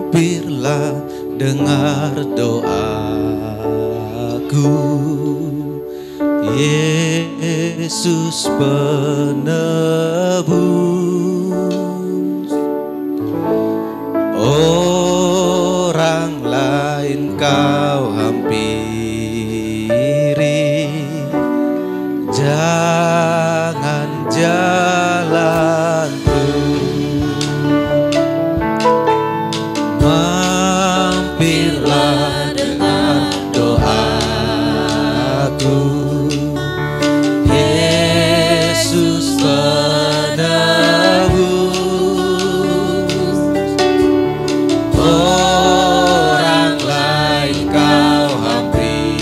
Mampirlah dengar doaku, Yesus penebus. Orang lain kau hampiri, jangan jalanku. Mampirlah dengan doaku, Yesus penebus. Orang lain kau hampiri,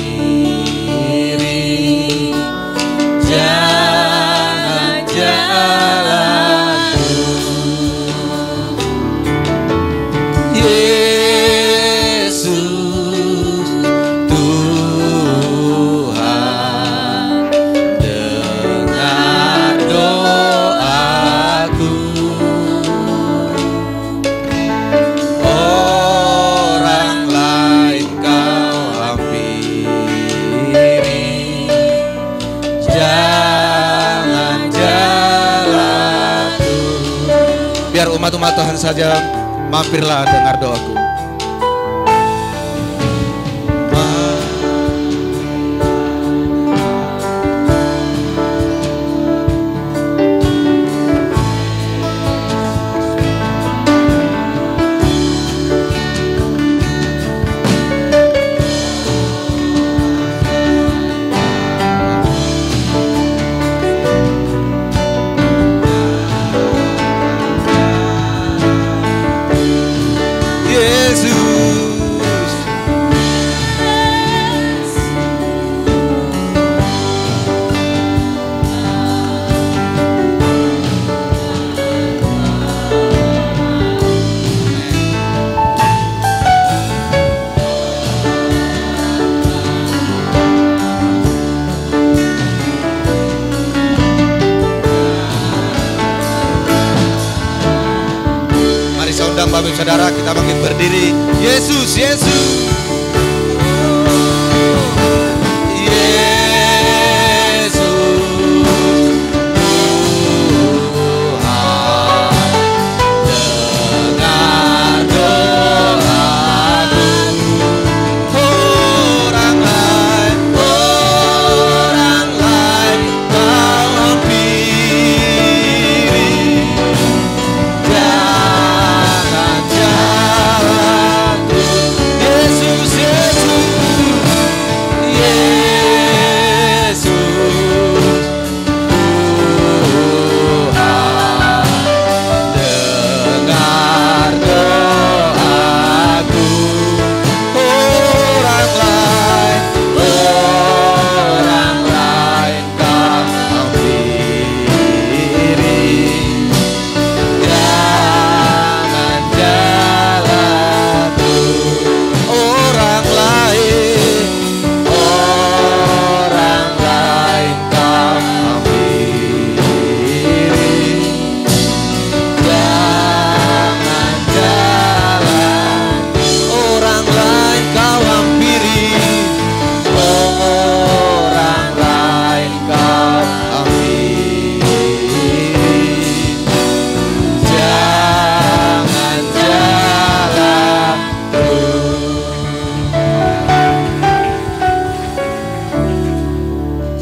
jangan jalanku. Yesus Tuhan, dengar doaku. Orang lain kau hampiri, jangan jalanku. Biar umat-umat Tuhan saja, mampirlah dengar doaku. Bapak Ibu Saudara, kita bangkit berdiri. Yesus, Yesus.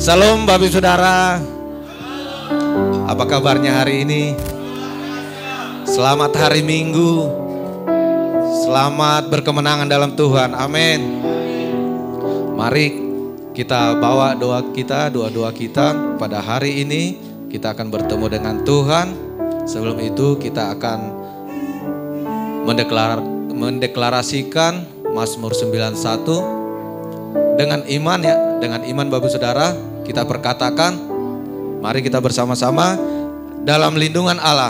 Salam Bapak Ibu Saudara. Apa kabarnya hari ini? Selamat hari Minggu. Selamat berkemenangan dalam Tuhan. Amin. Mari kita bawa doa kita pada hari ini. Kita akan bertemu dengan Tuhan. Sebelum itu kita akan mendeklarasikan Mazmur 91 dengan iman ya. Dengan iman Bapak Saudara, kita perkatakan, mari kita bersama-sama dalam lindungan Allah.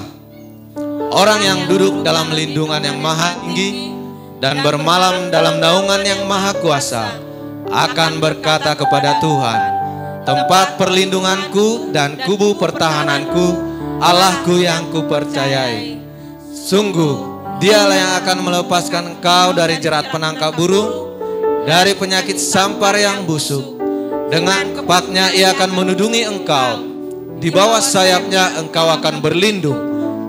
Orang yang duduk dalam lindungan yang maha tinggi dan bermalam dalam naungan yang maha kuasa akan berkata kepada Tuhan, tempat perlindunganku dan kubu pertahananku, Allahku yang kupercayai. Sungguh Dialah yang akan melepaskan engkau dari jerat penangkap burung, dari penyakit sampar yang busuk. Dengan kepaknya ia akan menudungi engkau, di bawah sayapnya engkau akan berlindung.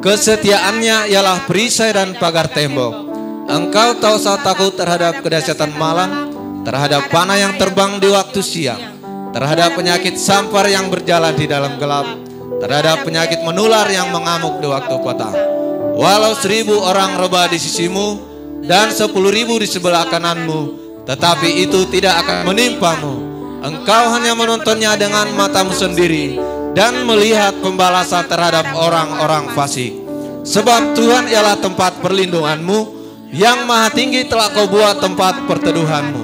Kesetiaannya ialah perisai dan pagar tembok. Engkau tak usah takut terhadap kedahsyatan malam, terhadap panah yang terbang di waktu siang, terhadap penyakit sampar yang berjalan di dalam gelap, terhadap penyakit menular yang mengamuk di waktu petang. Walau 1000 orang rebah di sisimu dan 10.000 di sebelah kananmu, tetapi itu tidak akan menimpamu. Engkau hanya menontonnya dengan matamu sendiri dan melihat pembalasan terhadap orang-orang fasik. Sebab Tuhan ialah tempat perlindunganmu, yang maha tinggi telah kau buat tempat perteduhanmu.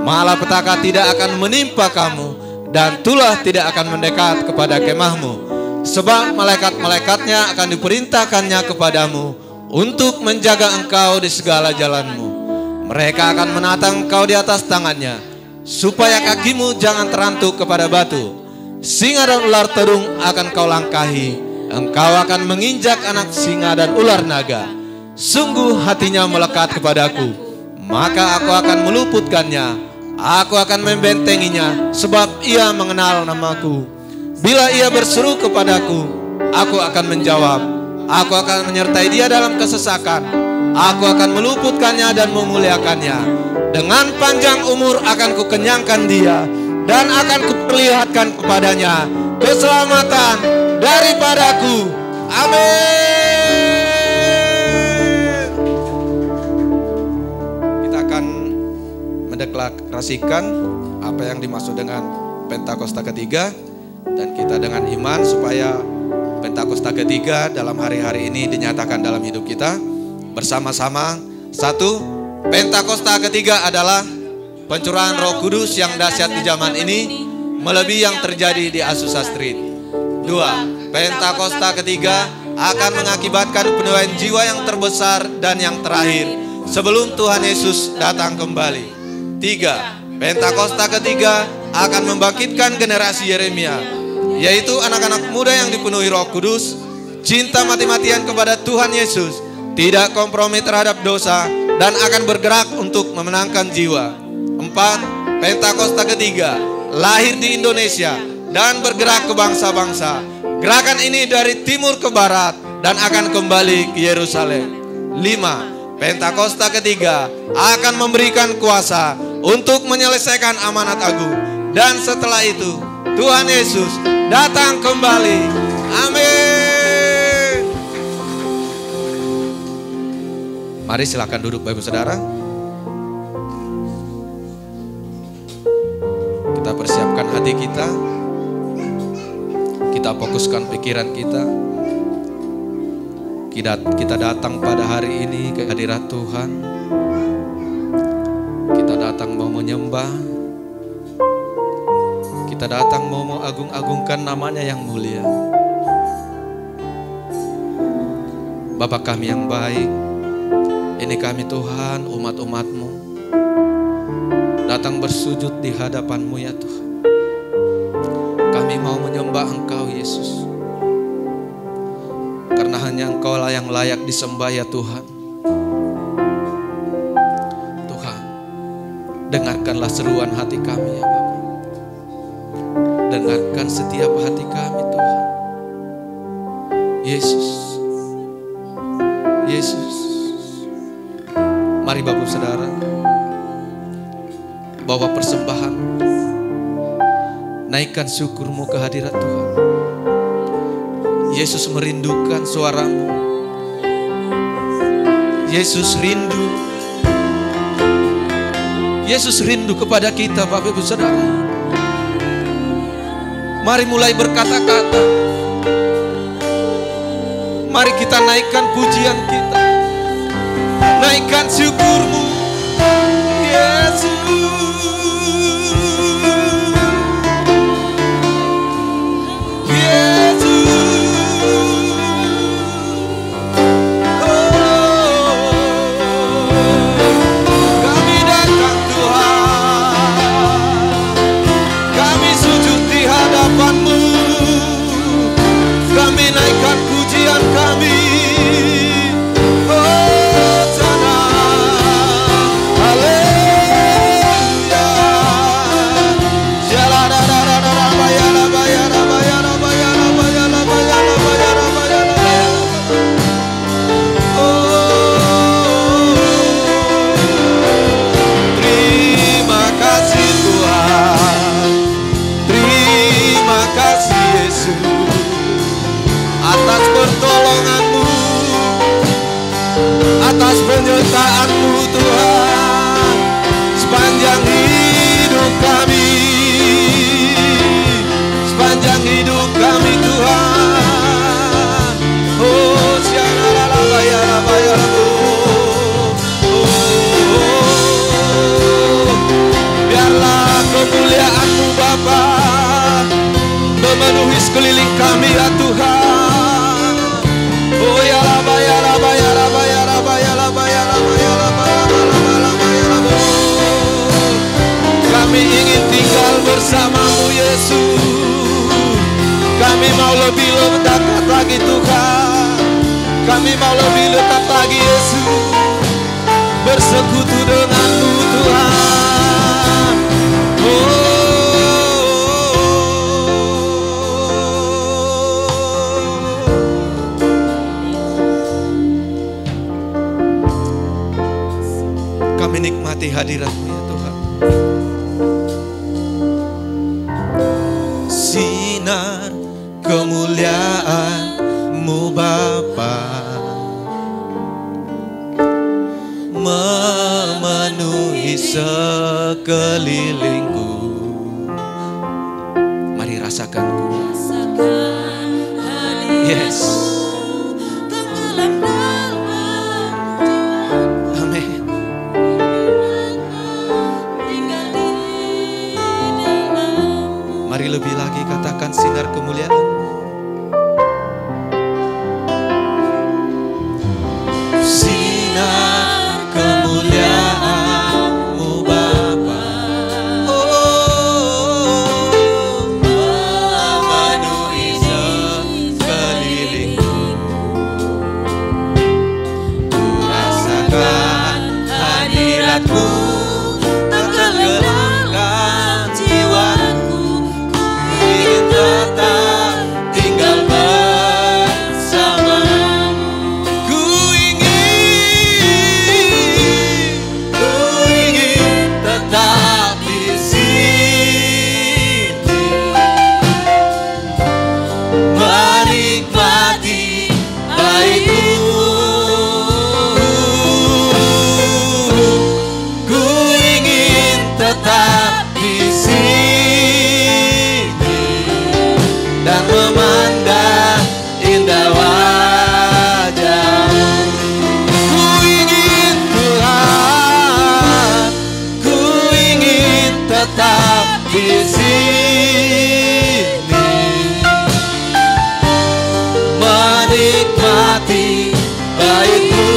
Malapetaka tidak akan menimpa kamu, dan tulah tidak akan mendekat kepada kemahmu. Sebab malaikat-malaikatnya akan diperintahkannya kepadamu untuk menjaga engkau di segala jalanmu. Mereka akan menatang engkau di atas tangannya, supaya kakimu jangan terantuk kepada batu. Singa dan ular terung akan kau langkahi. Engkau akan menginjak anak singa dan ular naga. Sungguh hatinya melekat kepadaku, maka aku akan meluputkannya. Aku akan membentenginya, sebab ia mengenal namaku. Bila ia berseru kepadaku, aku akan menjawab. Aku akan menyertai dia dalam kesesakan. Aku akan meluputkannya dan memuliakannya. Dengan panjang umur akan kukenyangkan dia, dan akan kuperlihatkan kepadanya keselamatan daripadaku. Amin. Kita akan mendeklarasikan apa yang dimaksud dengan Pentakosta ketiga, dan kita dengan iman supaya Pentakosta ketiga dalam hari-hari ini dinyatakan dalam hidup kita bersama-sama. 1. Pentakosta ketiga adalah pencurahan Roh Kudus yang dahsyat di zaman ini, melebihi yang terjadi di Azusa Street. 2. Pentakosta ketiga akan mengakibatkan penuaian jiwa yang terbesar dan yang terakhir sebelum Tuhan Yesus datang kembali. 3. Pentakosta ketiga akan membangkitkan generasi Yeremia, yaitu anak-anak muda yang dipenuhi Roh Kudus, cinta mati-matian kepada Tuhan Yesus, tidak kompromi terhadap dosa, dan akan bergerak untuk memenangkan jiwa. 4. Pentakosta ketiga lahir di Indonesia dan bergerak ke bangsa-bangsa. Gerakan ini dari timur ke barat dan akan kembali ke Yerusalem. 5. Pentakosta ketiga akan memberikan kuasa untuk menyelesaikan amanat agung. Dan setelah itu Tuhan Yesus datang kembali. Amin. Mari silakan duduk Bapak Saudara. Kita persiapkan hati kita. Kita fokuskan pikiran kita. Kita datang pada hari ini ke hadirat Tuhan. Kita datang mau menyembah. Kita datang mau mengagung-agungkan namanya yang mulia. Bapa kami yang baik, ini kami Tuhan, umat-umat-Mu, datang bersujud di hadapan-Mu ya Tuhan. Kami mau menyembah Engkau Yesus, karena hanya Engkau lah yang layak disembah ya Tuhan. Tuhan, dengarkanlah seruan hati kami ya Bapa. Dengarkan setiap hati kami Tuhan. Yesus, Yesus. Mari Bapak Saudara, bawa persembahan, naikkan syukurmu ke hadirat Tuhan. Yesus merindukan suaramu. Yesus rindu. Yesus rindu kepada kita Bapak Ibu Saudara. Mari mulai berkata-kata. Mari kita naikkan pujian kita. Naikkan syukurmu, Yesus. Kami naikkan pujian kami. Oh. kemuliaan-Mu Tuhan sepanjang hidup kami, sepanjang hidup kami Tuhan. Oh biarlah kemuliaan-Mu Bapa memenuhi sekeliling kami ya Tuhan. Oh ya Rabba ya Rabba ya Rabba ya Rabba ya Rabba ya Rabba ya Rabba ya Rabba. Kami ingin tinggal bersama-Mu Yesus. Kami mau lebih dekat lagi Tuhan. Kami mau lebih dekat lagi Yesus. Bersekutu dengan-Mu Tuhan. Kami nikmati hadirat-Mu ya Tuhan. Sinar kemuliaan-Mu Bapa memenuhi sekelilingku. Mari rasakan. Yes. Amin. Mari lebih lagi katakan sinar kemuliaan. Sinar kemuliaan-Mu Bapa, oh, memenuhi sekelilingku. Ku rasakan hadirat-Mu, tenggelamkan jiwaku. Ku ingin tetap tinggal bersama-Mu. Ku ingin tetap di sini, menikmati baik-Mu. Ku ingin tetap di sini dan memandang indah wajah-Mu. Ku ingin Tuhan, ku ingin tetap di sini, menikmati baik-Mu.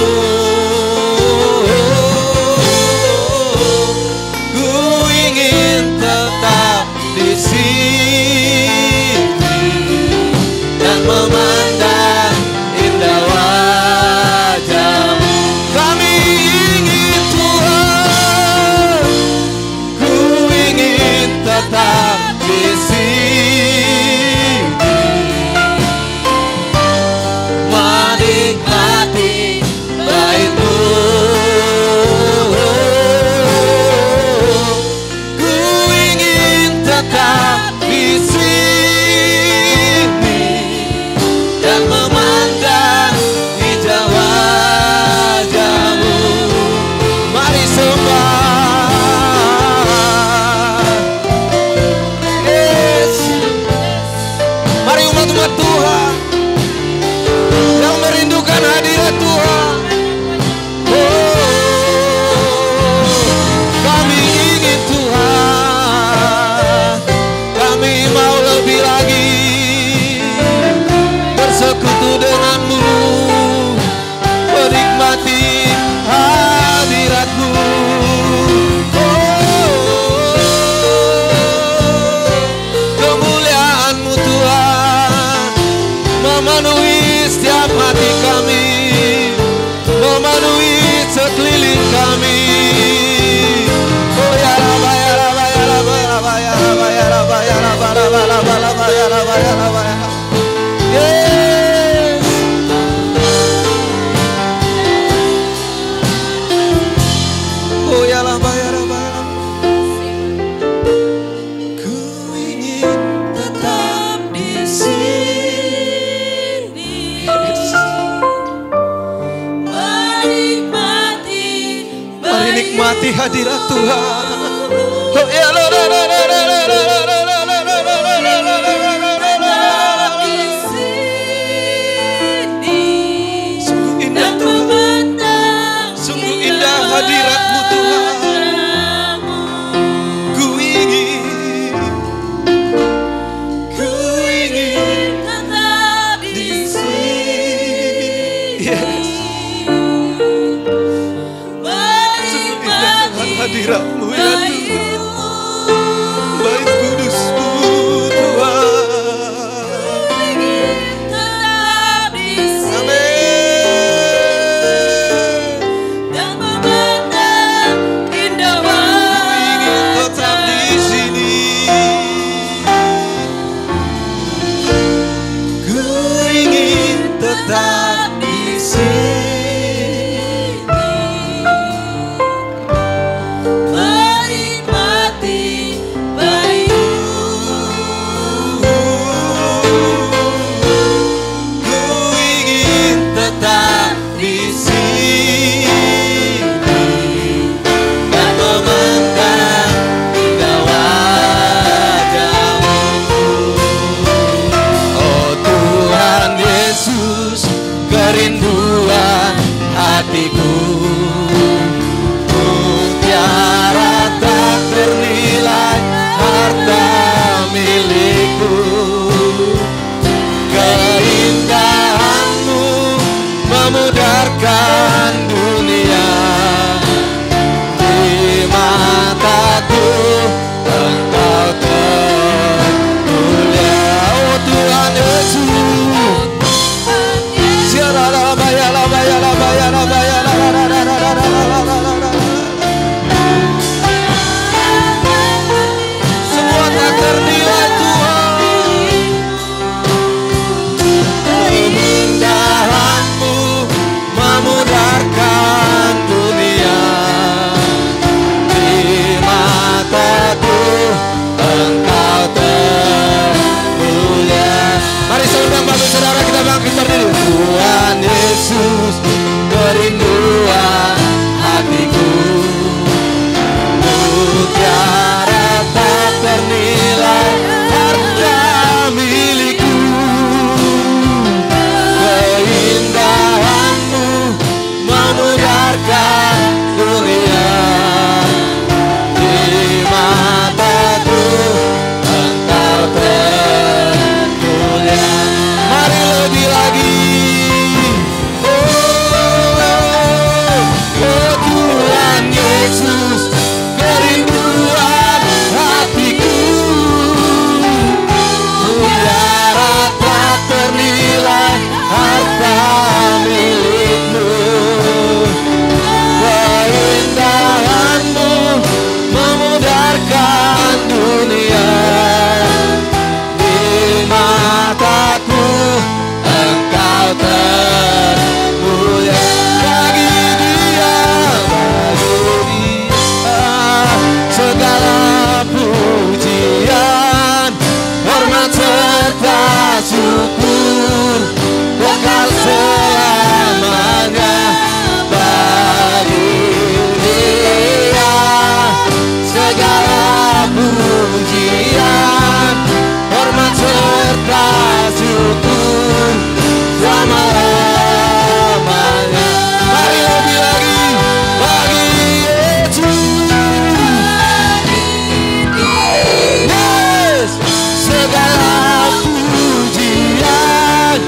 Ku ingin tetap di sini dan memandang indah wajah-Mu. Kami ingin Tuhan, ku ingin tetap di sini, menikmati baik-Mu. Ku ingin tetap di sini dan memandang hijau wajah-Mu. Mari sembah. Yes. Mari umat-umat Tuhan yang merindukan hadirat Tuhan. Oh, kami ingin Tuhan, kami mau lebih lagi bersekutu dengan-Mu, menikmati hadirat-Mu. Oh, kemuliaan-Mu Tuhan memenuhi setiap hati kami, memenuhi sekeliling kami. Oh ya Rabba ya Rabba ya Rabba ya Rabba ya Rabba ya Rabba ya Rabba ya Rabba ya Rabba ya Rabba ya Rabba ya Rabba. Yes. Oh ya Rabba ya Rabba ya Rabba. Ku ingin tetap di sini, menikmati menikmati hadirat Tuhan. Oh ya, sungguh indah Tuhan, sungguh indah hadirat-Mu Tuhan. Ku ingin tetap di sini. Yes. Sungguh indah Tuhan hadirat-Mu ya Tuhan. Baik kudus-Mu Tuhan. Tetap di sini Amin. dan memandang indah Ingin tetap di sini. Ku ingin tetap di sini. menikmati bayu-Mu. Ku ingin tetap di sini dan memandang indah wajah-Mu. Oh Tuhan Yesus, kerinduan hatiku, mutiara tak ternilai harta milikku. Keindahan-Mu memudarkan dunia. Di mataku Engkau termulia. Oh Tuhan Yesus, semua tak ternilai Tuhan. Keindahan-Mu memudarkan dunia. Di mataku Engkau termulia. Mari seundang Bapak Saudara kita bangkit berdiri. Tuhan Yesus, kerinduan hatiku, mutiara tak ternilai harta milikku. Keindahan-Mu memudarkan dunia. Di mataku Engkau termulia. Mari lebih lagi. Oh Tuhan Yesus, kerinduan hatiku, mutiara tak ternilai harta milik-Mu. Keindahan-Mu memudarkan dunia. Di mataku Engkau termulia. Bagi Dia segala pujian, hormat serta syukur, kekal selamanya. Bagi Dia segala pujian, hormat serta syukur selama-lamanya. Mari lebih lagi. Bagi Yesus, yes, segala pujian,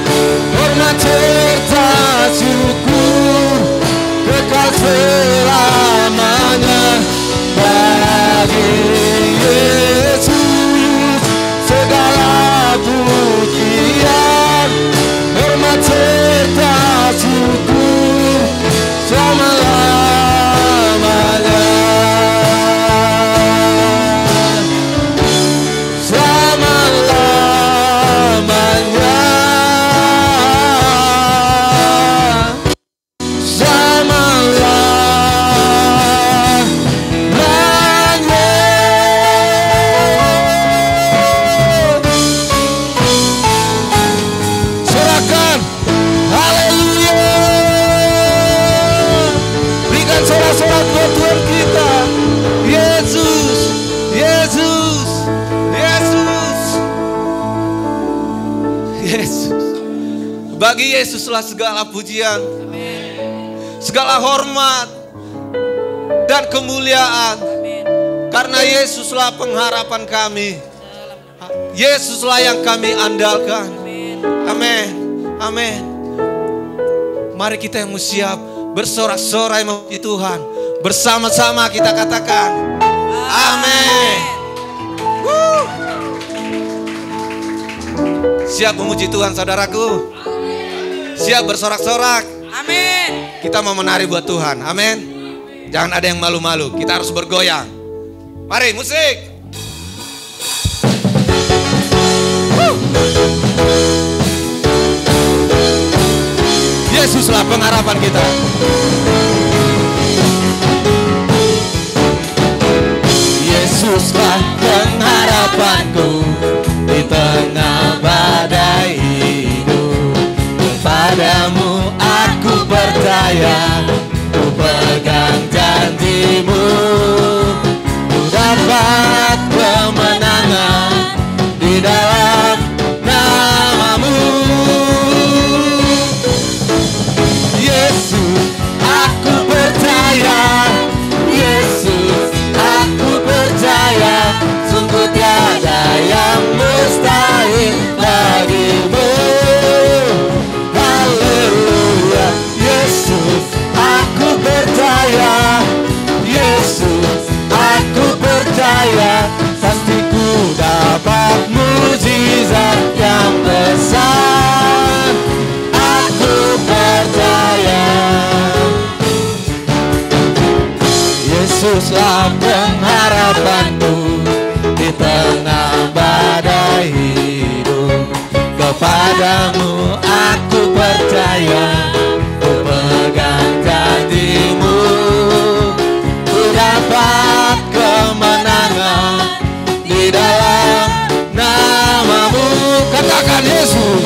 hormat serta syukur, kekal selamanya. Bagi Yesus, segala pujian, hormat serta syukur selama-lamanya. Selama-lamanya. Selama-lamanya. Yesuslah segala pujian, segala hormat dan kemuliaan. Karena Yesuslah pengharapan kami. Yesuslah yang kami andalkan. Amin. Amin. Mari kita yang siap bersorak-sorai memuji Tuhan. Bersama-sama kita katakan amin. Siap memuji Tuhan saudaraku? Siap bersorak-sorak? Amin. Kita mau menari buat Tuhan. Amin. Jangan ada yang malu-malu. Kita harus bergoyang. Mari musik. Yesuslah pengharapan kita. Yesuslah pengharapanku di tengah badai hidup. Kepadamu aku percaya, ku pegang janjimu, ku dapat kemenangan di dalam namamu. Yesus, aku percaya. Yesus, aku percaya. Sungguh tiada yang mustahil bagimu. Haleluya. Yesus, aku percaya. Yesus, aku percaya. Pasti ku dapat mujizat yang besar. Aku percaya. Yesuslah pengharapanku di tengah badai hidup. Kepadamu aku percaya, ku pegang janjimu, ku dapat kemenangan di dalam namamu. Katakan Yesus.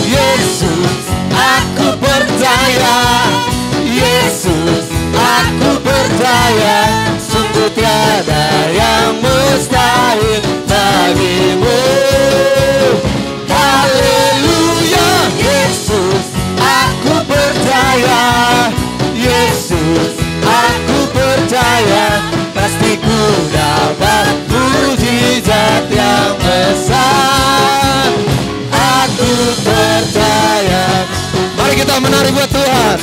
Yesus, aku percaya. Yesus, aku percaya. Sungguh tiada yang mustahil bagimu. Haleluya. Yesus, aku percaya. Yesus, aku percaya. Pasti ku dapat mujizat yang besar. Aku percaya. Mari kita menari buat Tuhan.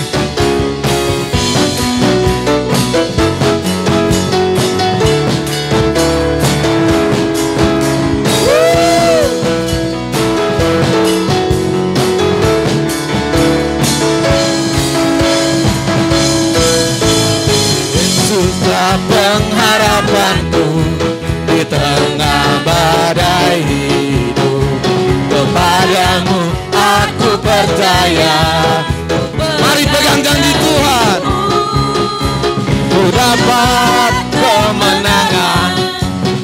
Yesuslah pengharapanku di tengah badai hidup. Kepadamu aku percaya. Mari pegang janji Tuhan. Ku dapat kemenangan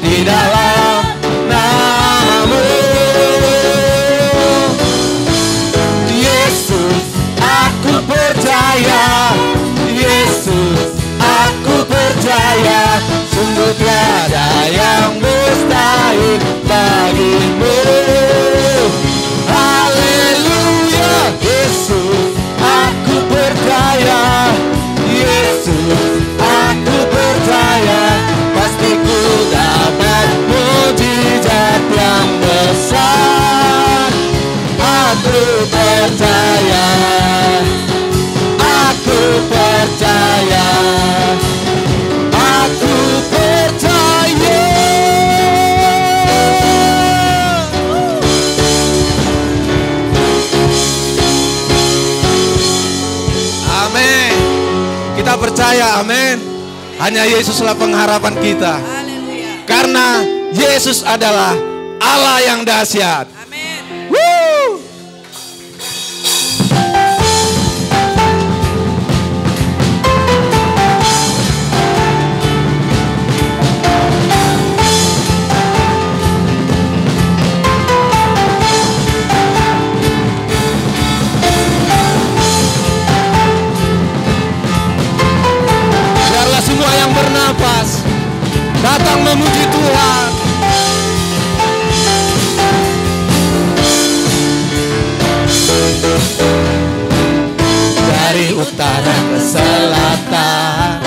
di dalam namamu. Yesus, aku percaya. Yesus, aku percaya. Sungguh tiada yang mustahil bagimu. Haleluya. Yesus, aku percaya. Yesus, aku percaya. Pasti ku dapat mujizat yang besar. Aku percaya. Aku percaya. Aku percaya. Amin. Kita percaya, amin. Hanya Yesuslah pengharapan kita. Haleluya. Karena Yesus adalah Allah yang dahsyat. Amin. Woo! Biarlah semua yang bernapas datang memuji Tuhan. Dari utara ke selatan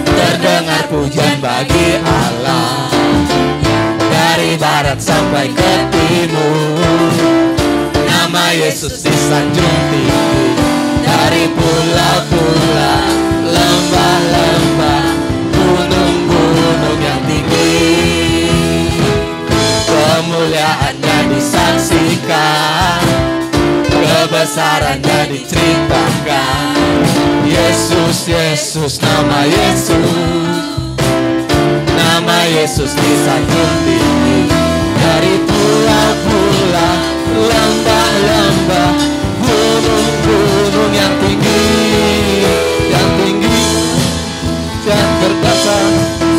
terdengar pujian bagi Allah. Dari barat sampai ke timur nama Yesus disanjung tinggi. Dari pulau-pulau, lembah-lembah, gunung-gunung yang tinggi, kemuliaannya disaksikan, kebesarannya diceritakan. Yesus, Yesus, nama Yesus disanjung tinggi. Dari pulau-pulau, lembah-lembah, gunung-gunung yang tinggi dan berkata,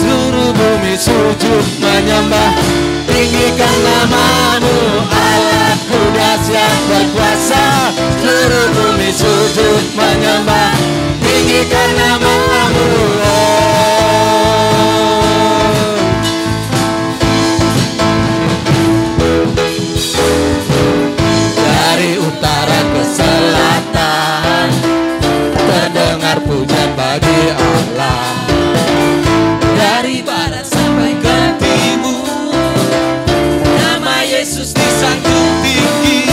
seluruh bumi sujud menyembah. Tinggikan namamu Allahku dahsyat berkuasa. Seluruh bumi sujud menyembah. Tinggikan namamu. Dari utara ke selatan terdengar pujian bagi Allah. Dari barat sampai ke timur nama Yesus disanjung tinggi.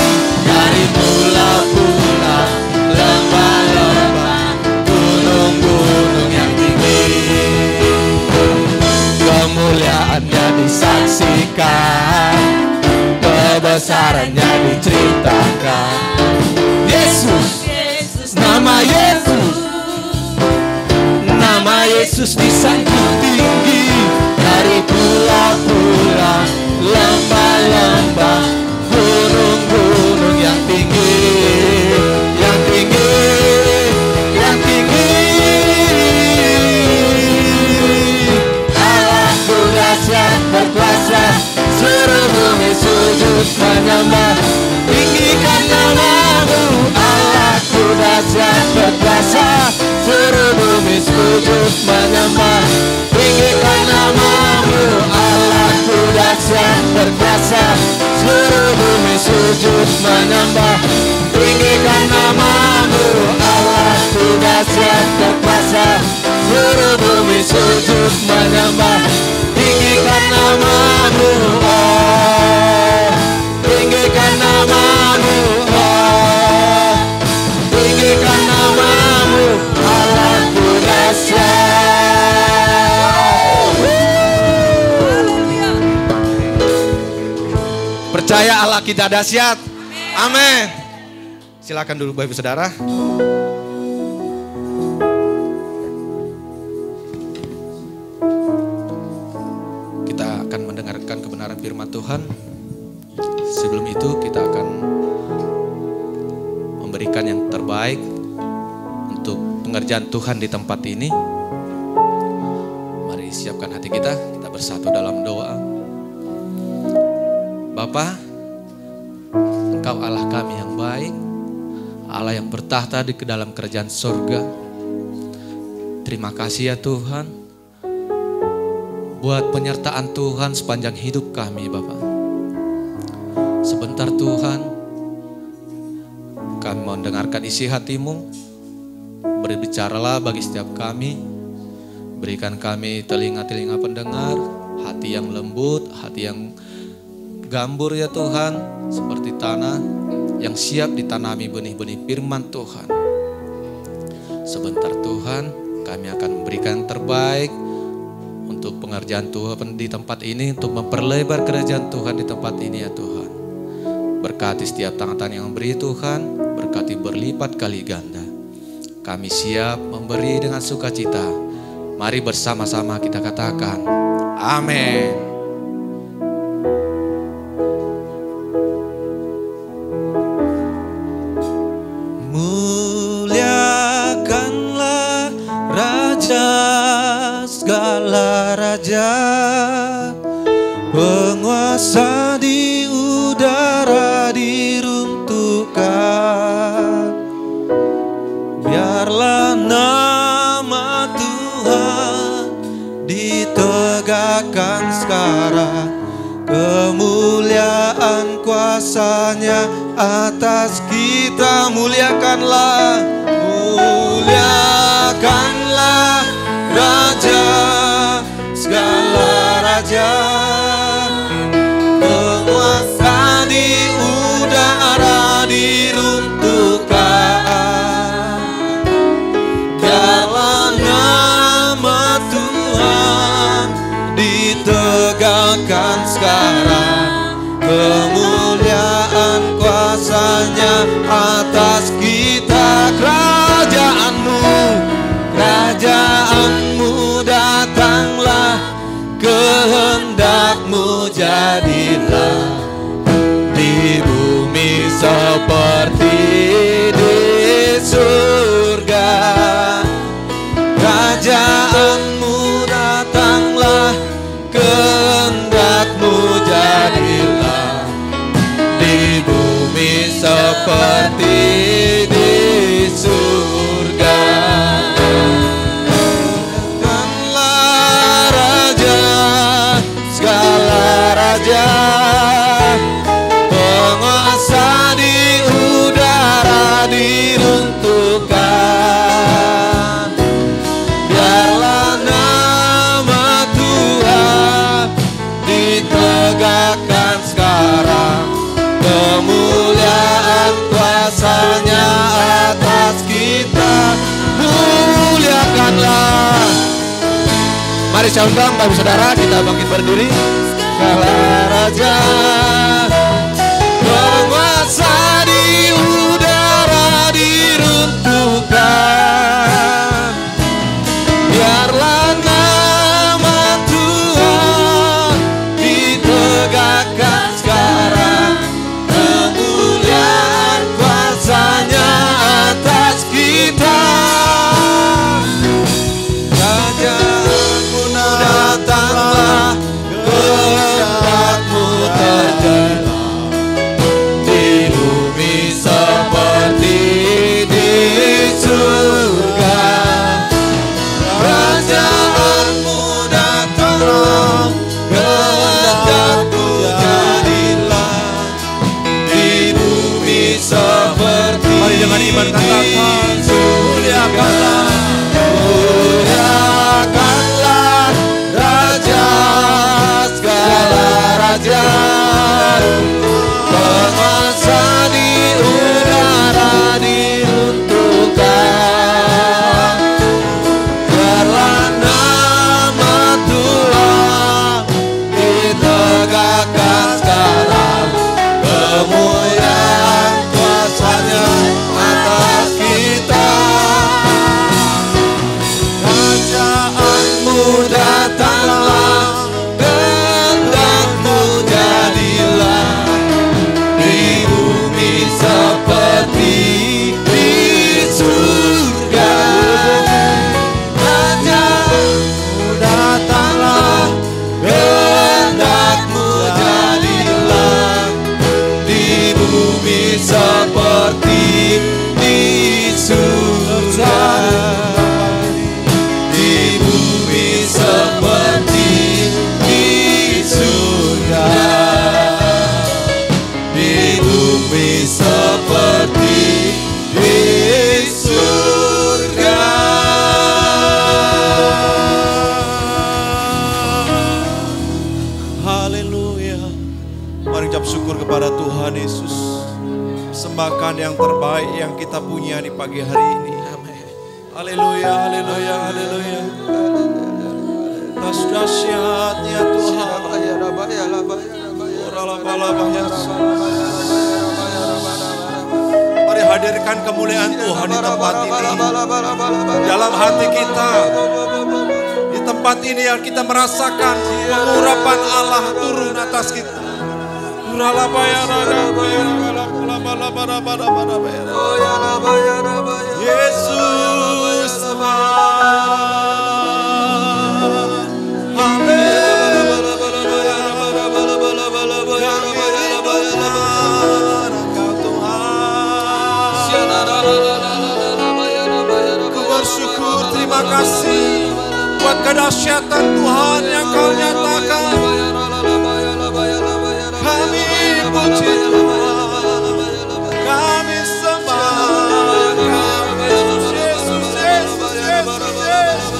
Dari pulau-pulau, lembah-lembah, gunung-gunung yang tinggi, kemuliaannya disaksikan, kebesarannya diceritakan. Yesus, nama Yesus disanjung tinggi. Dari pulau-pulau, lembah-lembah, gunung-gunung yang tinggi, yang tinggi, yang tinggi. Allahku dahsyat berkuasa. Seluruh bumi sujud menyembah. Tinggikan namamu Allahku dahsyat berkuasa. Seluruh bumi sujud menyembah. Tinggikan namamu Allahku dahsyat berkuasa. Seluruh bumi sujud menyembah. Tinggikan namamu Allahku dahsyat berkuasa. Seluruh bumi sujud menyembah. Tinggikan namamu, oh, tinggikan namamu, oh, tinggikan namamu Allahku dahsyat. Percaya Allah kita dahsyat. Amin. Silakan dulu Bapak Ibu Saudara. Kita akan mendengarkan kebenaran firman Tuhan. Sebelum itu kita akan memberikan yang terbaik untuk pengerjaan Tuhan di tempat ini. Mari siapkan hati kita, kita bersatu dalam doa. Bapa, Engkau Allah kami yang baik, Allah yang bertahta di dalam kerajaan surga. Terima kasih ya Tuhan buat penyertaan Tuhan sepanjang hidup kami Bapak. Sebentar Tuhan, kami mau mendengarkan isi hati-Mu. Berbicaralah bagi setiap kami. Berikan kami telinga-telinga pendengar, hati yang lembut, hati yang gambur ya Tuhan, seperti tanah yang siap ditanami benih-benih firman Tuhan. Sebentar Tuhan, kami akan memberikan yang terbaik untuk pengerjaan Tuhan di tempat ini, untuk memperlebar kerajaan Tuhan di tempat ini ya Tuhan. Berkati setiap tangan yang memberi Tuhan, berkati berlipat kali ganda. Kami siap memberi dengan sukacita. Mari bersama-sama kita katakan, amin. Muliakanlah Raja segala raja, penguasa di udara diruntuhkan. Biarlah nama Tuhan ditegakkan sekarang. Kemuliaan kuasanya atas kita. Muliakanlah muliakan sekarang. Kemuliaan kuasa-Nya atas kita. Kerajaanmu datanglah, kehendak-Mu jadilah di bumi seperti di surga. Kerajaan-Mu datanglah, kehendak-Mu jadilah di bumi seperti di surga. Kanlah Raja segala raja, penguasa di udara diruntuhkan. Biarlah nama Tuhan ditegakkan sekarang. Kemuliaan kuasa-Nya atas kita. Muliakanlah. Mari saya undang Bapak Saudara, kita bangkit berdiri. Segala raja, penguasa di udara diruntuhkan. Biarlah nama Tuhan ditegakkan sekarang. Kemuliaan kuasa-Nya atas kita. Kerajaan-Mu datanglah, kehendak-Mu terjadilah di bumi seperti di surga. Kerajaan-Mu datanglah, kehendak-Mu jadilah di bumi seperti. Mari dengan iman katakan, muliakanlah, muliakanlah Raja segala raja, penguasa di udara diruntuhkan. Biarlah nama Tuhan ditegakkan sekarang. Kemuliaan kuasa-Nya atas kita. Kerajaan-Mu datanglah, kehendak-Mu jadilah di bumi seperti di surga. Kerajaan-Mu datanglah, kehendak-Mu jadilah di bumi seperti di surga. Di bumi seperti di surga. Di bumi seperti di surga. haleluya. Mari ucap syukur kepada Tuhan Yesus. Persembahkan yang terbaik yang kita punya di pagi hari ini. Haleluya, haleluya, haleluya. Dahsyatnya Tuhan. Mari hadirkan kemuliaan Tuhan di tempat ini. Dalam hati kita. Di tempat ini yang kita merasakan pengurapan Allah turun atas kita. Yesus Ku bersyukur, terima kasih buat kedahsyatan Tuhan yang Kau nyatakan. Kami puji Tuhan, kami sembah Yesus, Yesus, Yesus, Yesus, Yesus.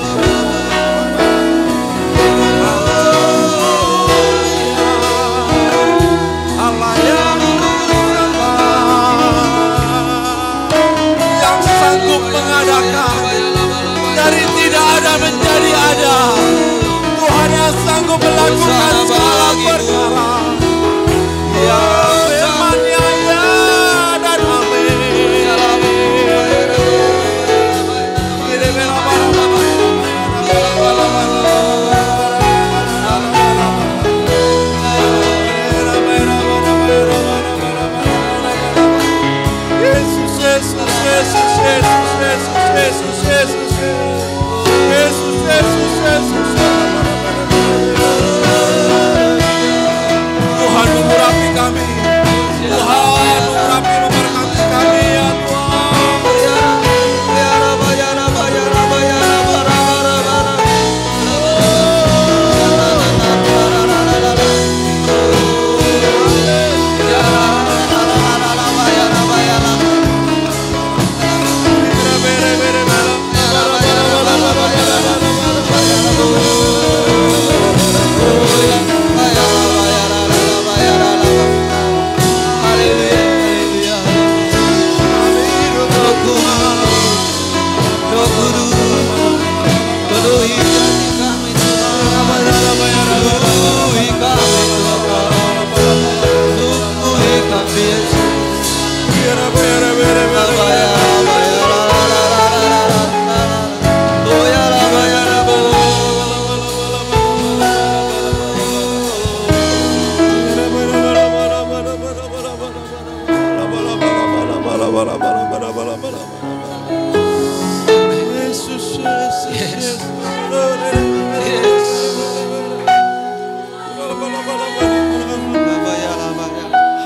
Allah yang sanggup mengadakan dari tidak ada menjadi ada. Tuhan yang sanggup melakukan segala perkara. Ya firman-Nya ya dan amin. Tuhan mengurapi kami. Tuhan mengurapi memberkati kami ya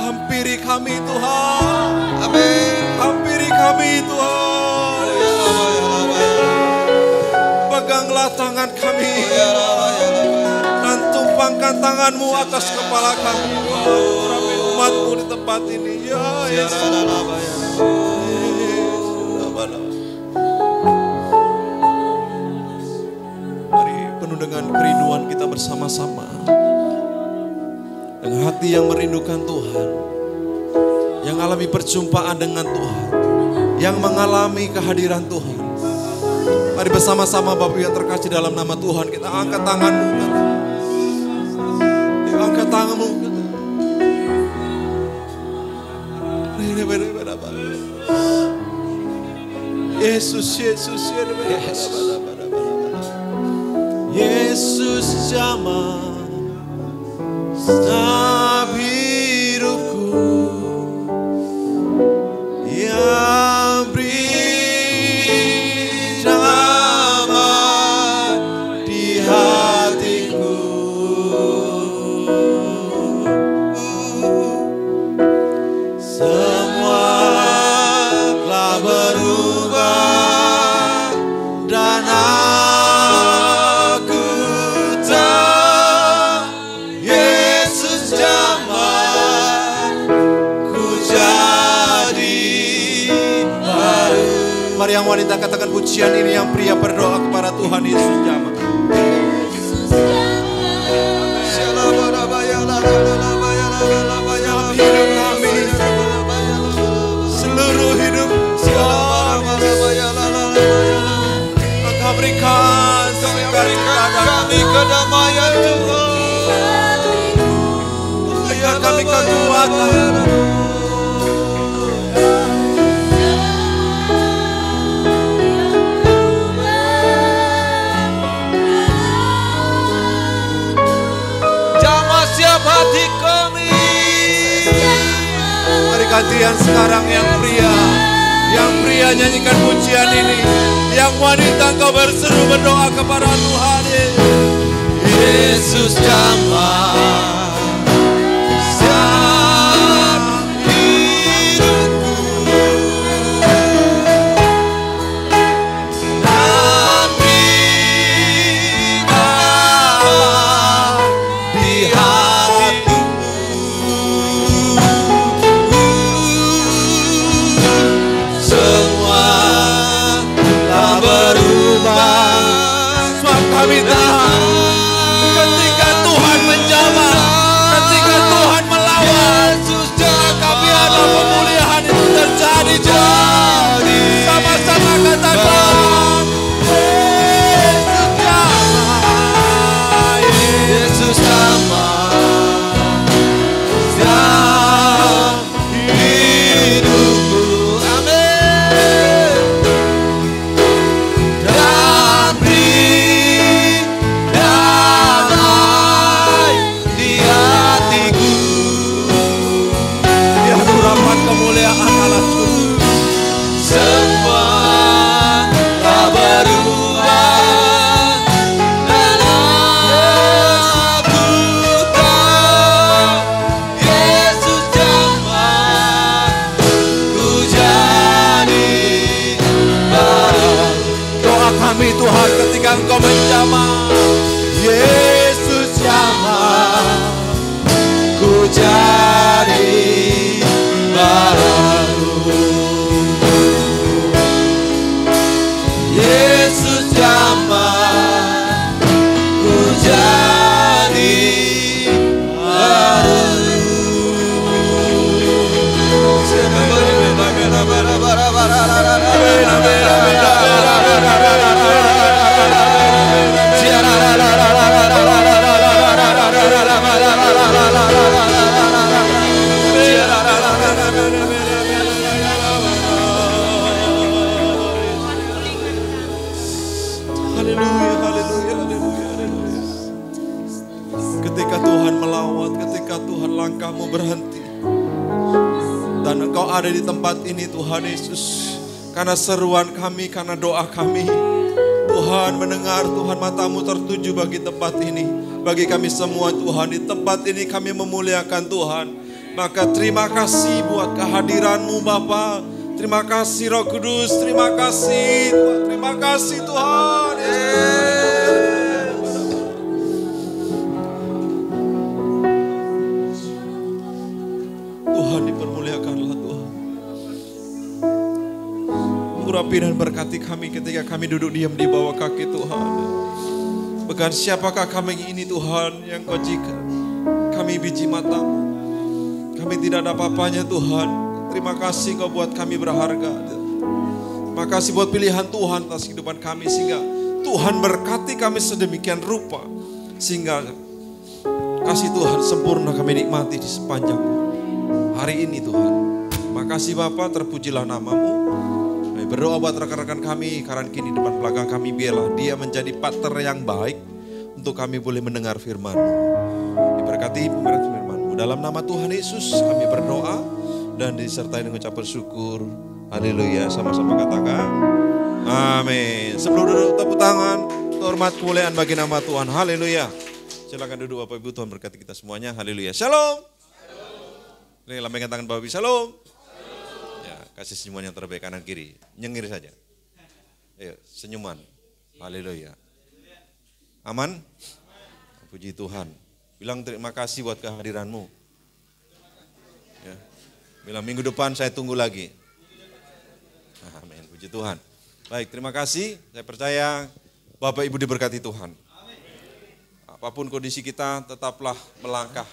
Hampiri kami Tuhan. Amin. Hampiri kami Tuhan. Peganglah tangan kami dan tumpangkan tangan-Mu atas kepala kami. Urapi umat-Mu di tempat ini. Ya Yesus. Mari penuh dengan kerinduan kita bersama-sama. Dengan hati yang merindukan Tuhan, yang alami perjumpaan dengan Tuhan, yang mengalami kehadiran Tuhan. Mari bersama-sama Bapak yang terkasih dalam nama Tuhan, kita angkat tangan-Mu. Angkat tangan-Mu. Yesus, Yesus, Yesus jamah hidupku yang beri damai di hatiku. Semua telah berubah dan aku tahu Yesus jamah ku jadi baru. Mari yang wanita katakan pujian ini, yang pria berdoa kepada Tuhan. Yesus jamah. Hidup kami, seluruh hidup Engkau berikan kami kedamaian Tuhan, berikan kami kekuatan. Jamah siap hati kami. Mari gantian sekarang yang pria nyanyikan pujian ini. Yang wanita engkau berseru berdoa kepada Tuhan. Yesus jamah siap hidupku dan beri damai di hatiku. Semua tak berubah, Sebab kami tahu ketika Tuhan menjamah, kami Tuhan ketika Engkau menjamah. Yesus jamah, ku jadi baru. Yesus jamah, ku jadi baru. Haleluya, haleluya, haleluya, haleluya. Ketika Tuhan melawat, ketika Tuhan langkahmu berhenti, dan Engkau ada di tempat ini Tuhan Yesus, karena seruan kami, karena doa kami, Tuhan mendengar, Tuhan matamu tertuju bagi tempat ini, bagi kami semua Tuhan. Di tempat ini kami memuliakan Tuhan. Maka terima kasih buat kehadiran-Mu Bapa. Terima kasih Roh Kudus, terima kasih Tuhan, terima kasih Tuhan. Tuhan dipermuliakanlah Tuhan. Urapi dan berkati kami ketika kami duduk diam di bawah kaki Tuhan. Bukan siapakah kami ini Tuhan yang Kau jika kami biji matamu. Kami tidak ada apa-apanya Tuhan. Terima kasih Kau buat kami berharga. Terima kasih buat pilihan Tuhan atas kehidupan kami. Sehingga Tuhan berkati kami sedemikian rupa. Sehingga kasih Tuhan sempurna kami nikmati di sepanjang hari ini Tuhan. Terima kasih Bapa, terpujilah nama-Mu. Kami berdoa buat rekan-rekan kami. Karena kini depan belakang kami biarlah dia menjadi partner yang baik. Untuk kami boleh mendengar firman-Mu. Diberkati pemberitaan firman-Mu. Dalam nama Tuhan Yesus kami berdoa. Dan disertai dengan ucapan syukur. Haleluya, sama-sama katakan amin. Sebelum duduk tepuk tangan, hormat kemuliaan bagi nama Tuhan. Haleluya. Silakan duduk Bapak Ibu, Tuhan berkati kita semuanya. Haleluya. Shalom. Ini lambaikan tangan Bapak Ibu. Shalom. Ya, kasih senyuman yang terbaik kanan kiri. Nyengir saja. Ayo, senyuman. Haleluya. Aman? Puji Tuhan. Bilang terima kasih buat kehadiranmu. Ya. Bilang minggu depan saya tunggu lagi. Amin, puji Tuhan. Baik, terima kasih. Saya percaya Bapak Ibu diberkati Tuhan. Apapun kondisi kita, tetaplah melangkah.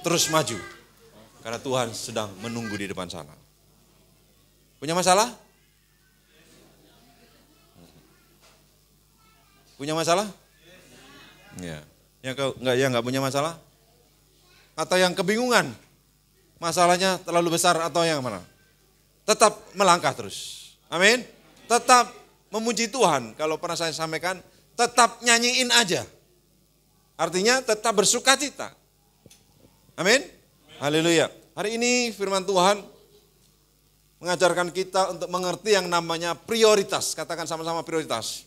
Terus maju. Karena Tuhan sedang menunggu di depan sana. Punya masalah? Punya masalah? Ya. Yang enggak punya masalah? Atau yang kebingungan? Masalahnya terlalu besar atau yang mana? Tetap melangkah terus. Amin. Tetap memuji Tuhan. Kalau pernah saya sampaikan, tetap nyanyiin aja. Artinya tetap bersukacita. Amin. Haleluya. Hari ini firman Tuhan mengajarkan kita untuk mengerti yang namanya prioritas. Katakan sama-sama prioritas.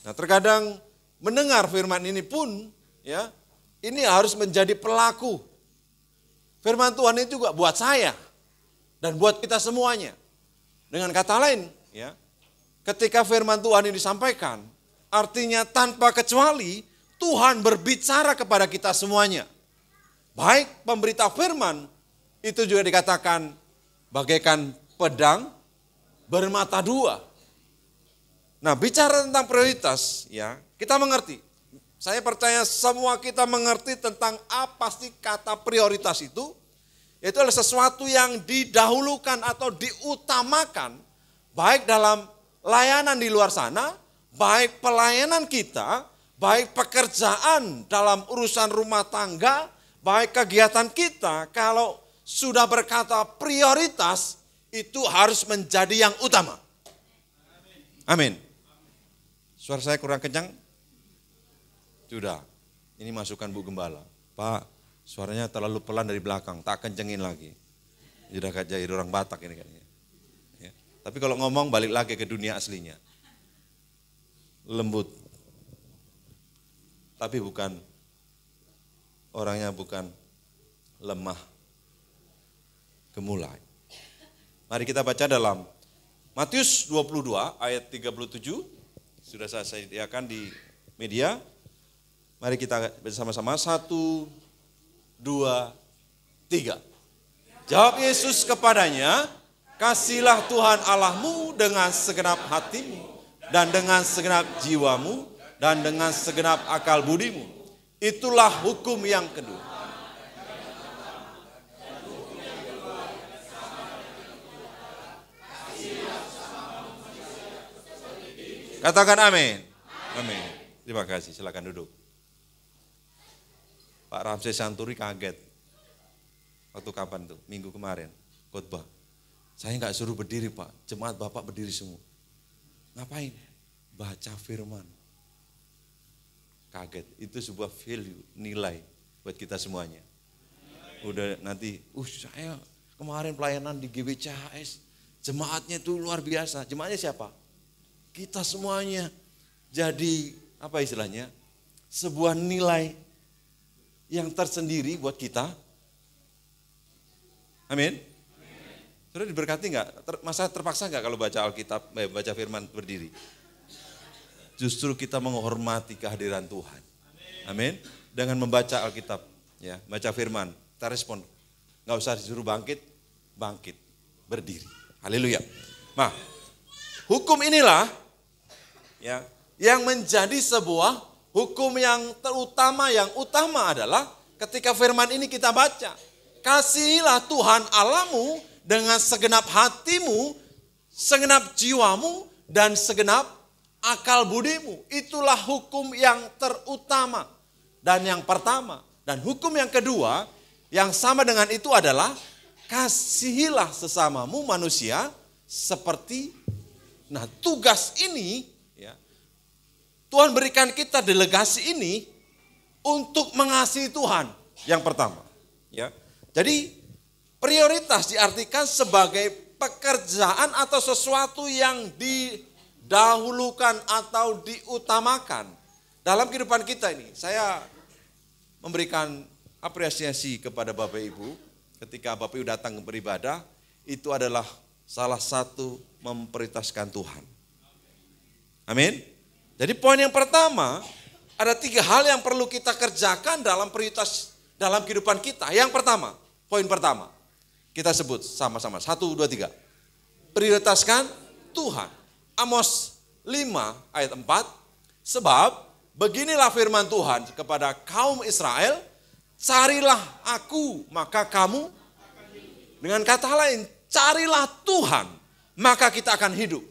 Nah, terkadang mendengar firman ini pun ya, ini harus menjadi pelaku. Firman Tuhan ini juga buat saya dan buat kita semuanya. Dengan kata lain, ya, ketika firman Tuhan ini disampaikan, artinya tanpa kecuali Tuhan berbicara kepada kita semuanya. Baik pemberita firman, itu juga dikatakan bagaikan pedang bermata dua. Nah, bicara tentang prioritas, ya, kita mengerti. Saya percaya semua kita mengerti tentang apa sih kata prioritas itu. Itu adalah sesuatu yang didahulukan atau diutamakan. Baik dalam layanan di luar sana, baik pelayanan kita, baik pekerjaan dalam urusan rumah tangga, baik kegiatan kita. Kalau sudah berkata prioritas, itu harus menjadi yang utama. Amin. Suara saya kurang kencang? Sudah, ini masukan Bu Gembala. Pak, suaranya terlalu pelan dari belakang, tak kencengin lagi. Sudah kayak jadi orang Batak ini kayaknya. Ya. Tapi kalau ngomong balik lagi ke dunia aslinya. Lembut. Tapi bukan, orangnya bukan lemah, gemulai. Mari kita baca dalam Matius 22 ayat 37, sudah saya sediakan di media. Mari kita bersama-sama, 1, 2, 3. Jawab Yesus kepadanya, kasihlah Tuhan Allahmu dengan segenap hatimu, dan dengan segenap jiwamu, dan dengan segenap akal budimu. Itulah hukum yang kedua. Katakan amin. Amin. Terima kasih, silakan duduk. Pak Ramses Santuri kaget. Waktu kapan tuh? Minggu kemarin, khotbah. Saya nggak suruh berdiri Pak, jemaat Bapak berdiri semua. Ngapain? Baca firman. Kaget, itu sebuah value, nilai buat kita semuanya. Udah nanti, saya kemarin pelayanan di GBCHS, jemaatnya itu luar biasa. Jemaatnya siapa? Kita semuanya. Jadi apa istilahnya? Sebuah nilai yang tersendiri buat kita. Amin. Sudah diberkati nggak? Masa terpaksa nggak kalau baca Alkitab, baca firman berdiri? Justru kita menghormati kehadiran Tuhan. Amin. Dengan membaca Alkitab, ya, baca firman, kita respon. Nggak usah disuruh bangkit, berdiri. Haleluya. Nah, hukum inilah ya yang menjadi sebuah hukum yang terutama, yang utama adalah ketika firman ini kita baca. Kasihilah Tuhan Allahmu dengan segenap hatimu, segenap jiwamu, dan segenap akal budimu. Itulah hukum yang terutama dan yang pertama. Dan hukum yang kedua yang sama dengan itu adalah kasihilah sesamamu manusia seperti. Nah, tugas ini ya, Tuhan berikan kita delegasi ini untuk mengasihi Tuhan yang pertama. Ya, jadi prioritas diartikan sebagai pekerjaan atau sesuatu yang didahulukan atau diutamakan dalam kehidupan kita ini. Saya memberikan apresiasi kepada Bapak Ibu ketika Bapak Ibu datang beribadah, itu adalah salah satu memprioritaskan Tuhan. Amin. Jadi poin yang pertama, ada 3 hal yang perlu kita kerjakan dalam prioritas dalam kehidupan kita. Yang pertama, poin pertama, kita sebut sama-sama. 1, 2, 3. Prioritaskan Tuhan. Amos 5 ayat 4. Sebab beginilah firman Tuhan kepada kaum Israel, carilah aku maka kamu. Dengan kata lain, carilah Tuhan maka kita akan hidup.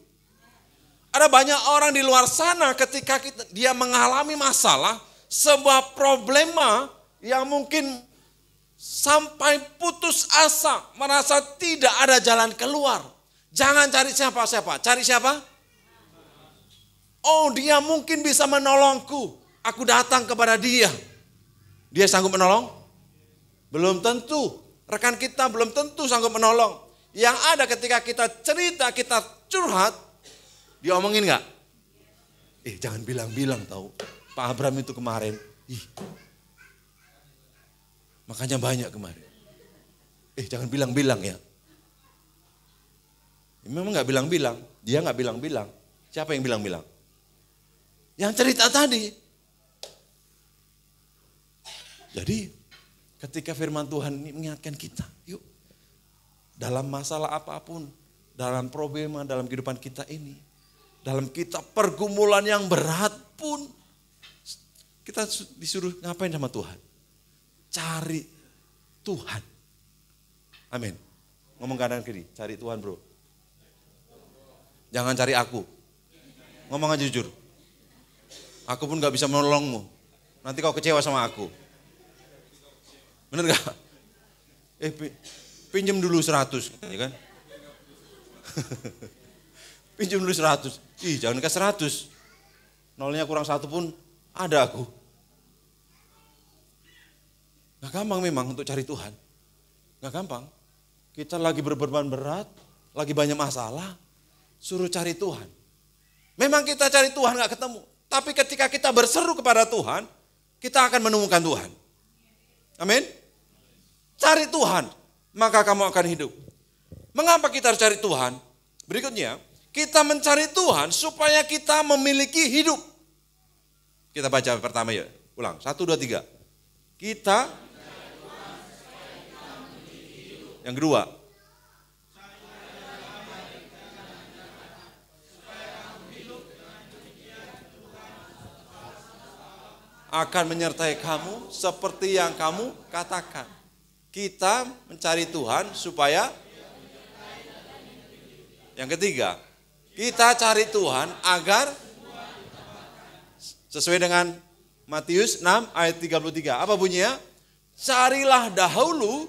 Ada banyak orang di luar sana ketika dia mengalami masalah, sebuah problema yang mungkin sampai putus asa, merasa tidak ada jalan keluar. Jangan cari siapa-siapa, cari siapa? Oh, dia mungkin bisa menolongku. Aku datang kepada dia. Dia sanggup menolong? Belum tentu. Rekan kita belum tentu sanggup menolong. Yang ada ketika kita cerita, kita curhat, dia omongin enggak? Jangan bilang-bilang tahu. Pak Abraham itu kemarin, makanya banyak kemarin. Jangan bilang-bilang ya. Memang enggak bilang-bilang, dia enggak bilang-bilang. Siapa yang bilang-bilang? Yang cerita tadi. Jadi ketika firman Tuhan ini mengingatkan kita, yuk dalam masalah apapun, dalam problema, dalam kehidupan kita ini, dalam kita pergumulan yang berat pun, kita disuruh ngapain sama Tuhan? Cari Tuhan. Amin. Ngomong kanan kiri, cari Tuhan bro. Jangan cari aku. Ngomong aja jujur. Aku pun gak bisa menolongmu. Nanti kau kecewa sama aku. Bener gak? Pinjem dulu 100, ya kan? Pinjem dulu 100. Jangan ke 100. Nolnya kurang 1 pun ada aku. Gak gampang memang untuk cari Tuhan. Gak gampang. Kita lagi berbeban berat, lagi banyak masalah, suruh cari Tuhan. Memang kita cari Tuhan gak ketemu. Tapi ketika kita berseru kepada Tuhan, kita akan menemukan Tuhan. Amin. Cari Tuhan, maka kamu akan hidup. Mengapa kita harus cari Tuhan? Berikutnya, Kita mencari Tuhan supaya kita memiliki hidup. Kita baca pertama ya. Ulang. 1, 2, 3. Kita. Yang kedua. Akan menyertai kamu seperti yang kamu katakan. Kita mencari Tuhan supaya. Yang ketiga. Kita cari Tuhan agar. Sesuai dengan Matius 6 ayat 33. Apa bunyinya? Carilah dahulu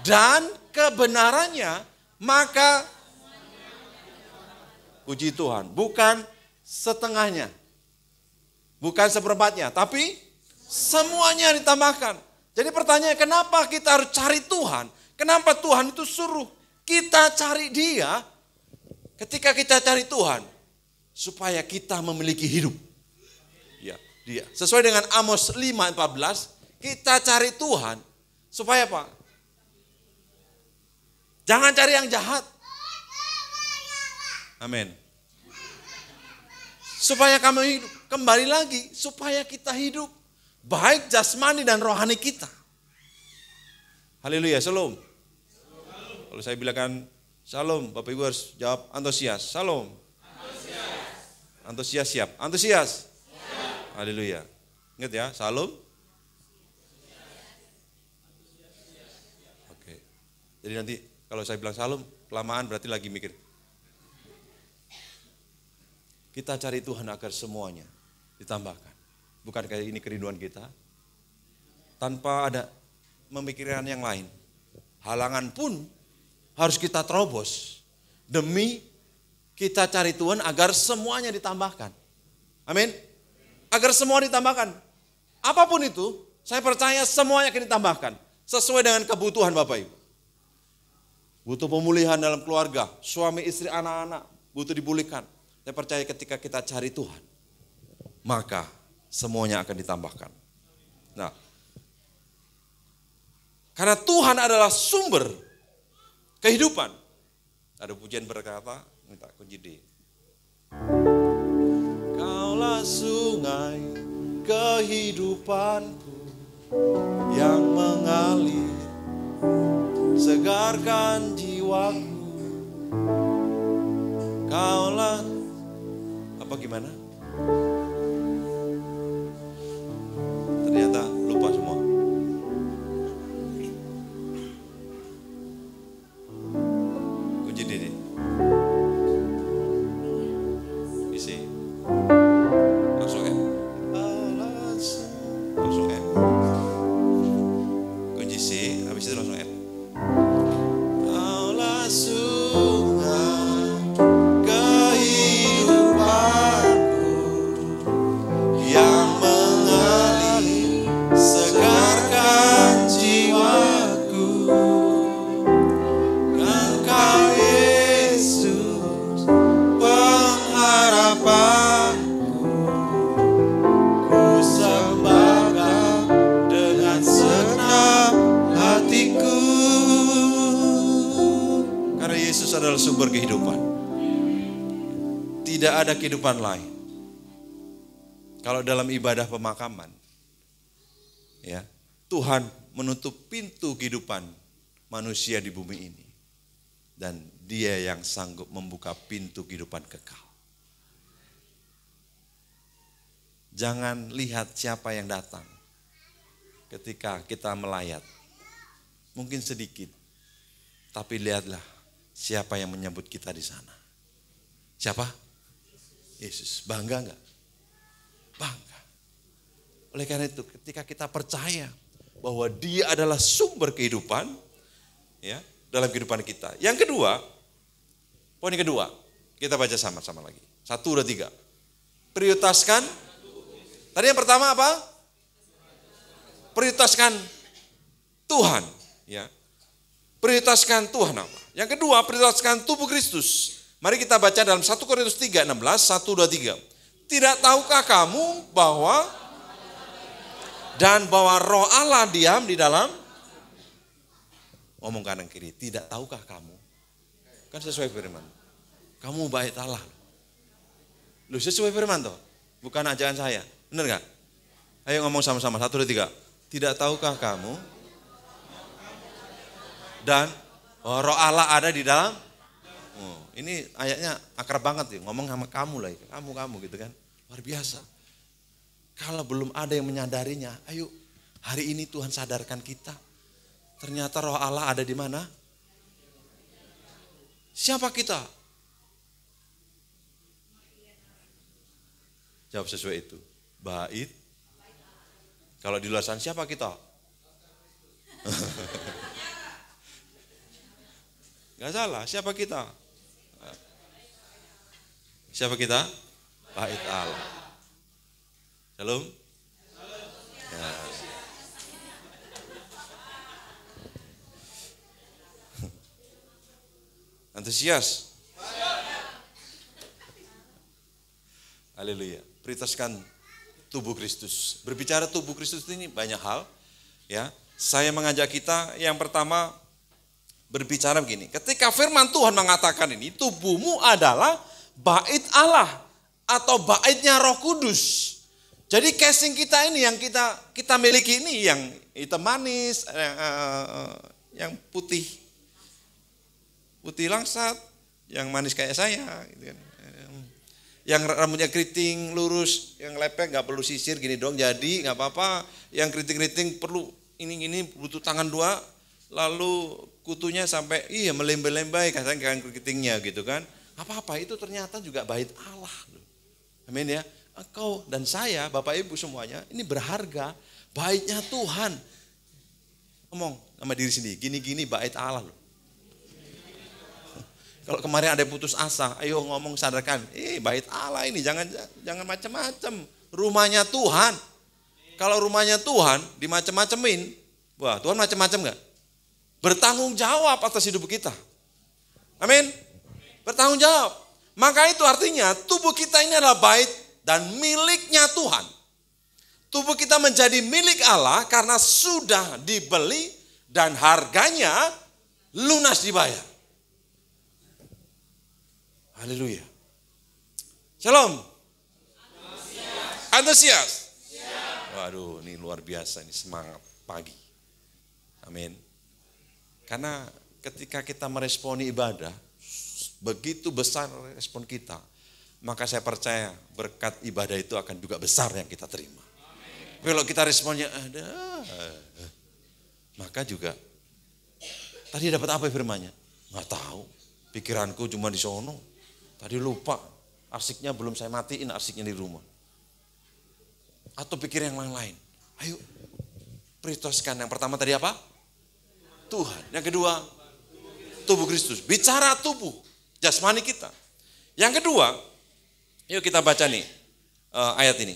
dan kebenarannya, maka puji Tuhan, bukan setengahnya, bukan seperempatnya, tapi semuanya ditambahkan. Jadi pertanyaannya, kenapa kita harus cari Tuhan? Kenapa Tuhan itu suruh kita cari Dia? Ketika kita cari Tuhan, supaya kita memiliki hidup. Ya, Dia. Sesuai dengan Amos 5:14, kita cari Tuhan supaya apa? Jangan cari yang jahat. Amin. Supaya kamu hidup. Kembali lagi, supaya kita hidup. Baik jasmani dan rohani kita. Haleluya, shalom. Kalau saya bilangkan shalom, Bapak Ibu harus jawab antusias. Shalom. Antusias siap. Antusias. Haleluya. Ingat ya, shalom. Oke. Jadi nanti kalau saya bilang shalom, kelamaan berarti lagi mikir. Kita cari Tuhan agar semuanya ditambahkan. Bukankah ini kerinduan kita? Tanpa ada memikirkan yang lain. Halangan pun harus kita terobos. Demi kita cari Tuhan agar semuanya ditambahkan. Amin. Agar semua ditambahkan. Apapun itu, saya percaya semuanya akan ditambahkan. Sesuai dengan kebutuhan Bapak Ibu. Butuh pemulihan dalam keluarga, suami, istri, anak-anak, butuh dipulihkan. Saya percaya ketika kita cari Tuhan, maka semuanya akan ditambahkan. Nah, karena Tuhan adalah sumber kehidupan. Ada pujian berkata, minta kunci D. Kaulah sungai kehidupanku yang mengalir, segarkan jiwaku. Kaulah, apa gimana? Ternyata lupa semua. Kunci diri. Isi. Langsung M. Langsung M. Kunci C, habis itu langsung M. Kaulah sungai kehidupanku yang mengalir, segarkan jiwaku. Engkau Yesus pengharapanku, ku sembah Kau dengan segenap hatiku. Karena Yesus adalah sumber kehidupan. Tidak ada kehidupan lain. Kalau dalam ibadah pemakaman, ya, Tuhan menutup pintu kehidupan manusia di bumi ini. Dan Dia yang sanggup membuka pintu kehidupan kekal. Jangan lihat siapa yang datang ketika kita melayat. Mungkin sedikit, tapi lihatlah siapa yang menyambut kita di sana. Siapa? Yesus. Bangga enggak? Bangga. Oleh karena itu, ketika kita percaya bahwa Dia adalah sumber kehidupan, ya, dalam kehidupan kita. Yang kedua, poin kedua, kita baca sama-sama lagi. 1, 2, 3. Prioritaskan. Tadi yang pertama apa? Prioritaskan Tuhan. Ya. Prioritaskan Tuhan apa? Yang kedua, prioritaskan tubuh Kristus. Mari kita baca dalam 1 Korintus 3:16, 1, 2, 3. Tidak tahukah kamu bahwa Roh Allah diam di dalam, ngomong kanan kiri, tidak tahukah kamu? Kan sesuai firman. Kamu bait Allah. Loh, sesuai firman toh, bukan ajakan saya. Benar nggak? Ayo ngomong sama-sama, 1, 2, 3. Tidak tahukah kamu dan roh Allah ada di dalam? Oh, ini ayatnya akrab banget ya, ngomong sama kamu lah, kamu gitu kan. Luar biasa. Kalau belum ada yang menyadarinya, ayo hari ini Tuhan sadarkan kita. Ternyata roh Allah ada di mana? Siapa kita? Jawab sesuai itu. Bait. Kalau di luar sana siapa kita? Gak salah, siapa kita? Siapa kita? Bait Allah. Shalom. Ya. Antusias. Haleluya. Prioritaskan tubuh Kristus. Berbicara tubuh Kristus ini banyak hal. Ya, saya mengajak kita yang pertama berbicara begini. Ketika firman Tuhan mengatakan ini, tubuhmu adalah bait Allah atau baitnya Roh Kudus. Jadi casing kita ini yang kita miliki ini yang hitam manis, yang putih langsat, yang manis kayak saya, gitu kan. Yang rambutnya keriting lurus, yang lepek nggak perlu sisir gini dong, jadi nggak apa-apa. Yang keriting perlu ini butuh tangan 2, lalu kutunya sampai melembai-lembai katanya keritingnya gitu kan. Apa-apa itu ternyata juga bait Allah. Amin ya. Engkau dan saya, Bapak Ibu semuanya, ini berharga, baitnya Tuhan. Ngomong sama diri sendiri, gini-gini bait Allah loh. Kalau kemarin ada yang putus asa, ayo ngomong sadarkan, bait Allah ini jangan macam-macam. Rumahnya Tuhan. Kalau rumahnya Tuhan dimacam-macamin, wah Tuhan macam-macam enggak? Bertanggung jawab atas hidup kita. Amin. Bertanggung jawab. Maka itu artinya tubuh kita ini adalah bait dan miliknya Tuhan. Tubuh kita menjadi milik Allah karena sudah dibeli dan harganya lunas dibayar. Haleluya. Shalom. Antusias. Waduh, ini luar biasa, ini semangat pagi. Amin. Karena ketika kita meresponi ibadah, begitu besar respon kita, maka saya percaya berkat ibadah itu akan juga besar yang kita terima. Kalau kita responnya ada, maka juga tadi dapat apa firmannya? Nggak tahu. Pikiranku cuma di sono. Tadi lupa, arsiknya belum saya matiin, arsiknya di rumah. Atau pikir yang lain-lain. Ayo, prioritaskan. Yang pertama tadi apa? Tuhan. Yang kedua, tubuh Kristus. Bicara tubuh, jasmani kita. Yang kedua, yuk kita baca nih ayat ini.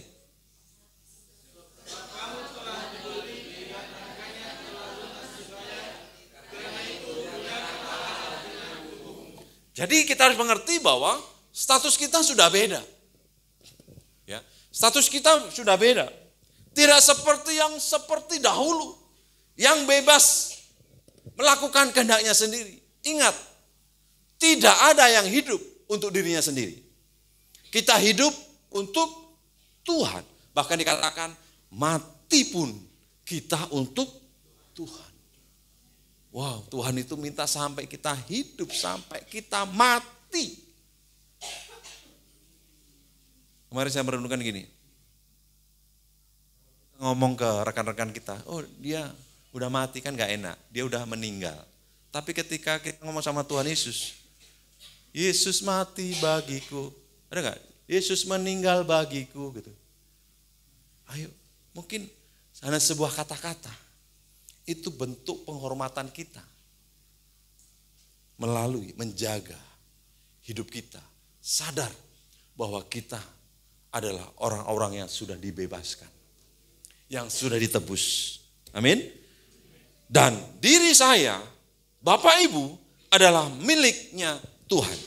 Jadi kita harus mengerti bahwa status kita sudah beda. Ya, status kita sudah beda. Tidak seperti dahulu yang bebas melakukan kehendaknya sendiri. Ingat, tidak ada yang hidup untuk dirinya sendiri. Kita hidup untuk Tuhan. Bahkan dikatakan mati pun kita untuk Tuhan. Wow, Tuhan itu minta sampai kita hidup, sampai kita mati. Kemarin saya merenungkan gini. Ngomong ke rekan-rekan kita, oh dia udah mati kan gak enak, dia udah meninggal. Tapi ketika kita ngomong sama Tuhan Yesus, Yesus mati bagiku. Ada gak? Yesus meninggal bagiku gitu. Ayo, mungkin sana sebuah kata-kata. Itu bentuk penghormatan kita melalui menjaga hidup kita, sadar bahwa kita adalah orang-orang yang sudah dibebaskan, yang sudah ditebus. Amin. Dan diri saya, Bapak Ibu adalah miliknya Tuhan.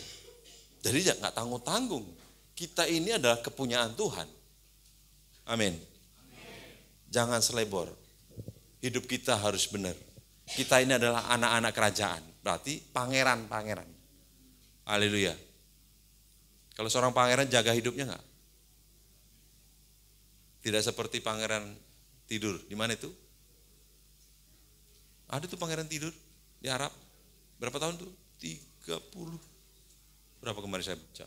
Jadi nggak tanggung-tanggung. Kita ini adalah kepunyaan Tuhan. Amin. Jangan selebor. Hidup kita harus benar. Kita ini adalah anak-anak kerajaan. Berarti pangeran-pangeran. Haleluya. Kalau seorang pangeran jaga hidupnya enggak? Tidak seperti pangeran tidur. Di mana itu? Ada tuh pangeran tidur di Arab. Berapa tahun tuh? 30. Berapa kemarin saya baca?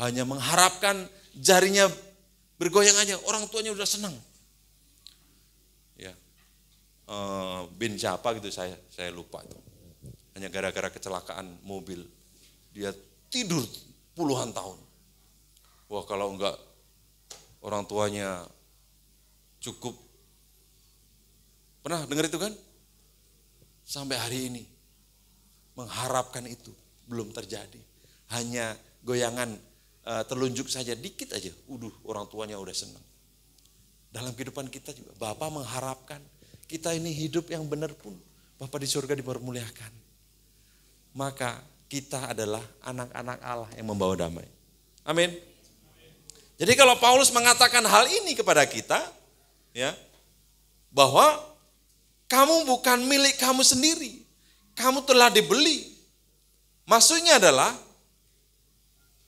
Hanya mengharapkan jarinya bergoyang aja, orang tuanya udah senang. Ya, bin siapa gitu saya lupa itu. Hanya gara-gara kecelakaan mobil, dia tidur puluhan tahun. Wah kalau enggak orang tuanya cukup. Pernah dengar itu kan? Sampai hari ini mengharapkan itu belum terjadi. Hanya goyangan telunjuk saja dikit aja, orang tuanya udah senang. Dalam kehidupan kita juga, Bapa mengharapkan kita ini hidup yang benar pun, Bapa di surga dipermuliakan. Maka kita adalah anak-anak Allah yang membawa damai. Amin. Jadi kalau Paulus mengatakan hal ini kepada kita, ya, bahwa kamu bukan milik kamu sendiri, kamu telah dibeli. Maksudnya adalah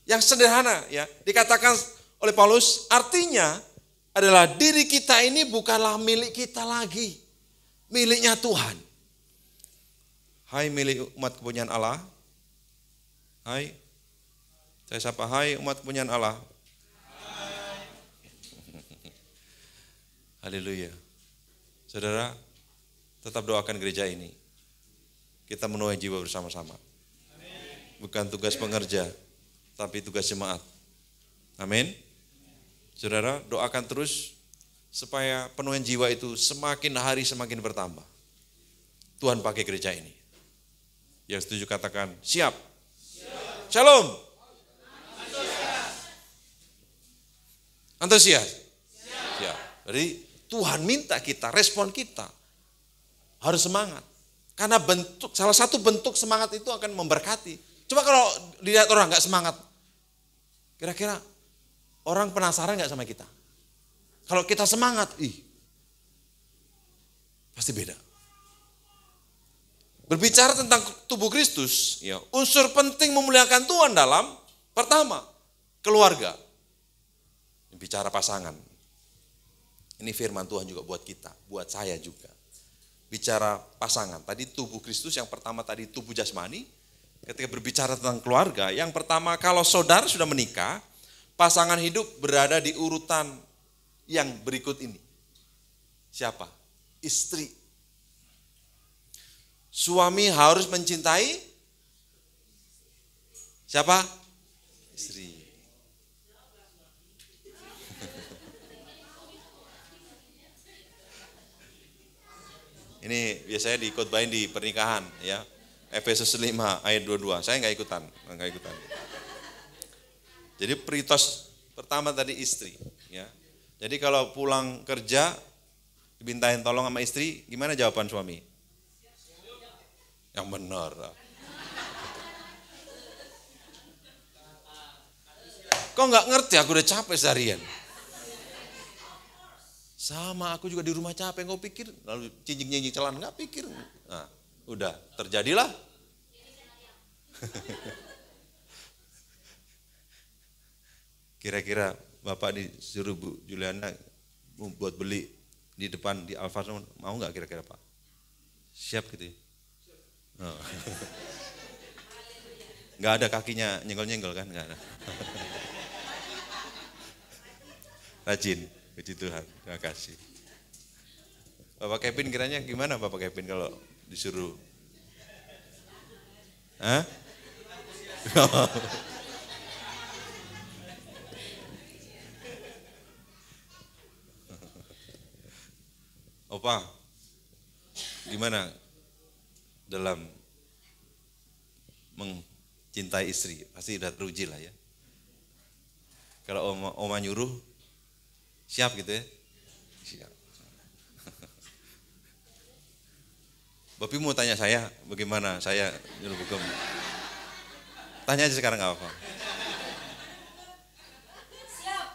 yang sederhana, ya, dikatakan oleh Paulus, artinya adalah diri kita ini bukanlah milik kita lagi, miliknya Tuhan. Hai milik umat kepunyaan Allah. Hai, saya sapa, hai umat kepunyaan Allah. Haleluya. Saudara, tetap doakan gereja ini. Kita menuai jiwa bersama-sama. Bukan tugas pengerja, tapi tugas jemaat. Amin. Saudara, doakan terus supaya penuaian jiwa itu semakin hari semakin bertambah. Tuhan pakai gereja ini. Yang setuju katakan, siap. Shalom. Antusias. Siap. Jadi Tuhan minta kita, respon kita harus semangat. Karena salah satu bentuk semangat itu akan memberkati. Coba kalau dilihat orang nggak semangat, kira-kira orang penasaran nggak sama kita? Kalau kita semangat, pasti beda. Berbicara tentang tubuh Kristus, ya, unsur penting memuliakan Tuhan dalam pertama, keluarga. Bicara pasangan. Ini firman Tuhan juga buat kita, buat saya juga. Bicara pasangan, tadi tubuh Kristus yang pertama tadi tubuh jasmani. Ketika berbicara tentang keluarga, yang pertama kalau saudara sudah menikah, pasangan hidup berada di urutan yang berikut ini. Siapa? Istri. Suami harus mencintai siapa? Istri. Ini biasanya dikhotbahin di pernikahan, ya. Efesus 5 ayat 22. Saya enggak ikutan. Jadi pritos pertama tadi istri, ya. Jadi kalau pulang kerja dimintain tolong sama istri, gimana jawaban suami? Yang benar. Kok nggak ngerti, aku udah capek seharian. Sama aku juga di rumah capek, kau pikir lalu cincin-cincin celana nggak pikir. Nah, udah terjadilah. Kira-kira Bapak disuruh Bu Juliana buat beli di depan di Alfamart, mau nggak kira-kira Pak? Siap gitu ya? Oh. Nggak ada kakinya nyenggol-nyenggol kan? Nggak ada. Rajin, puji Tuhan, terima kasih. Bapak Kevin kiranya gimana Bapak Kevin kalau disuruh? Hah? Opa, gimana dalam mencintai istri? Pasti udah teruji lah ya. Kalau oma nyuruh, siap gitu ya? Siap. Bapak mau tanya saya, bagaimana saya nyuruh hukum? Tanya aja sekarang gak apa-apa. Siap.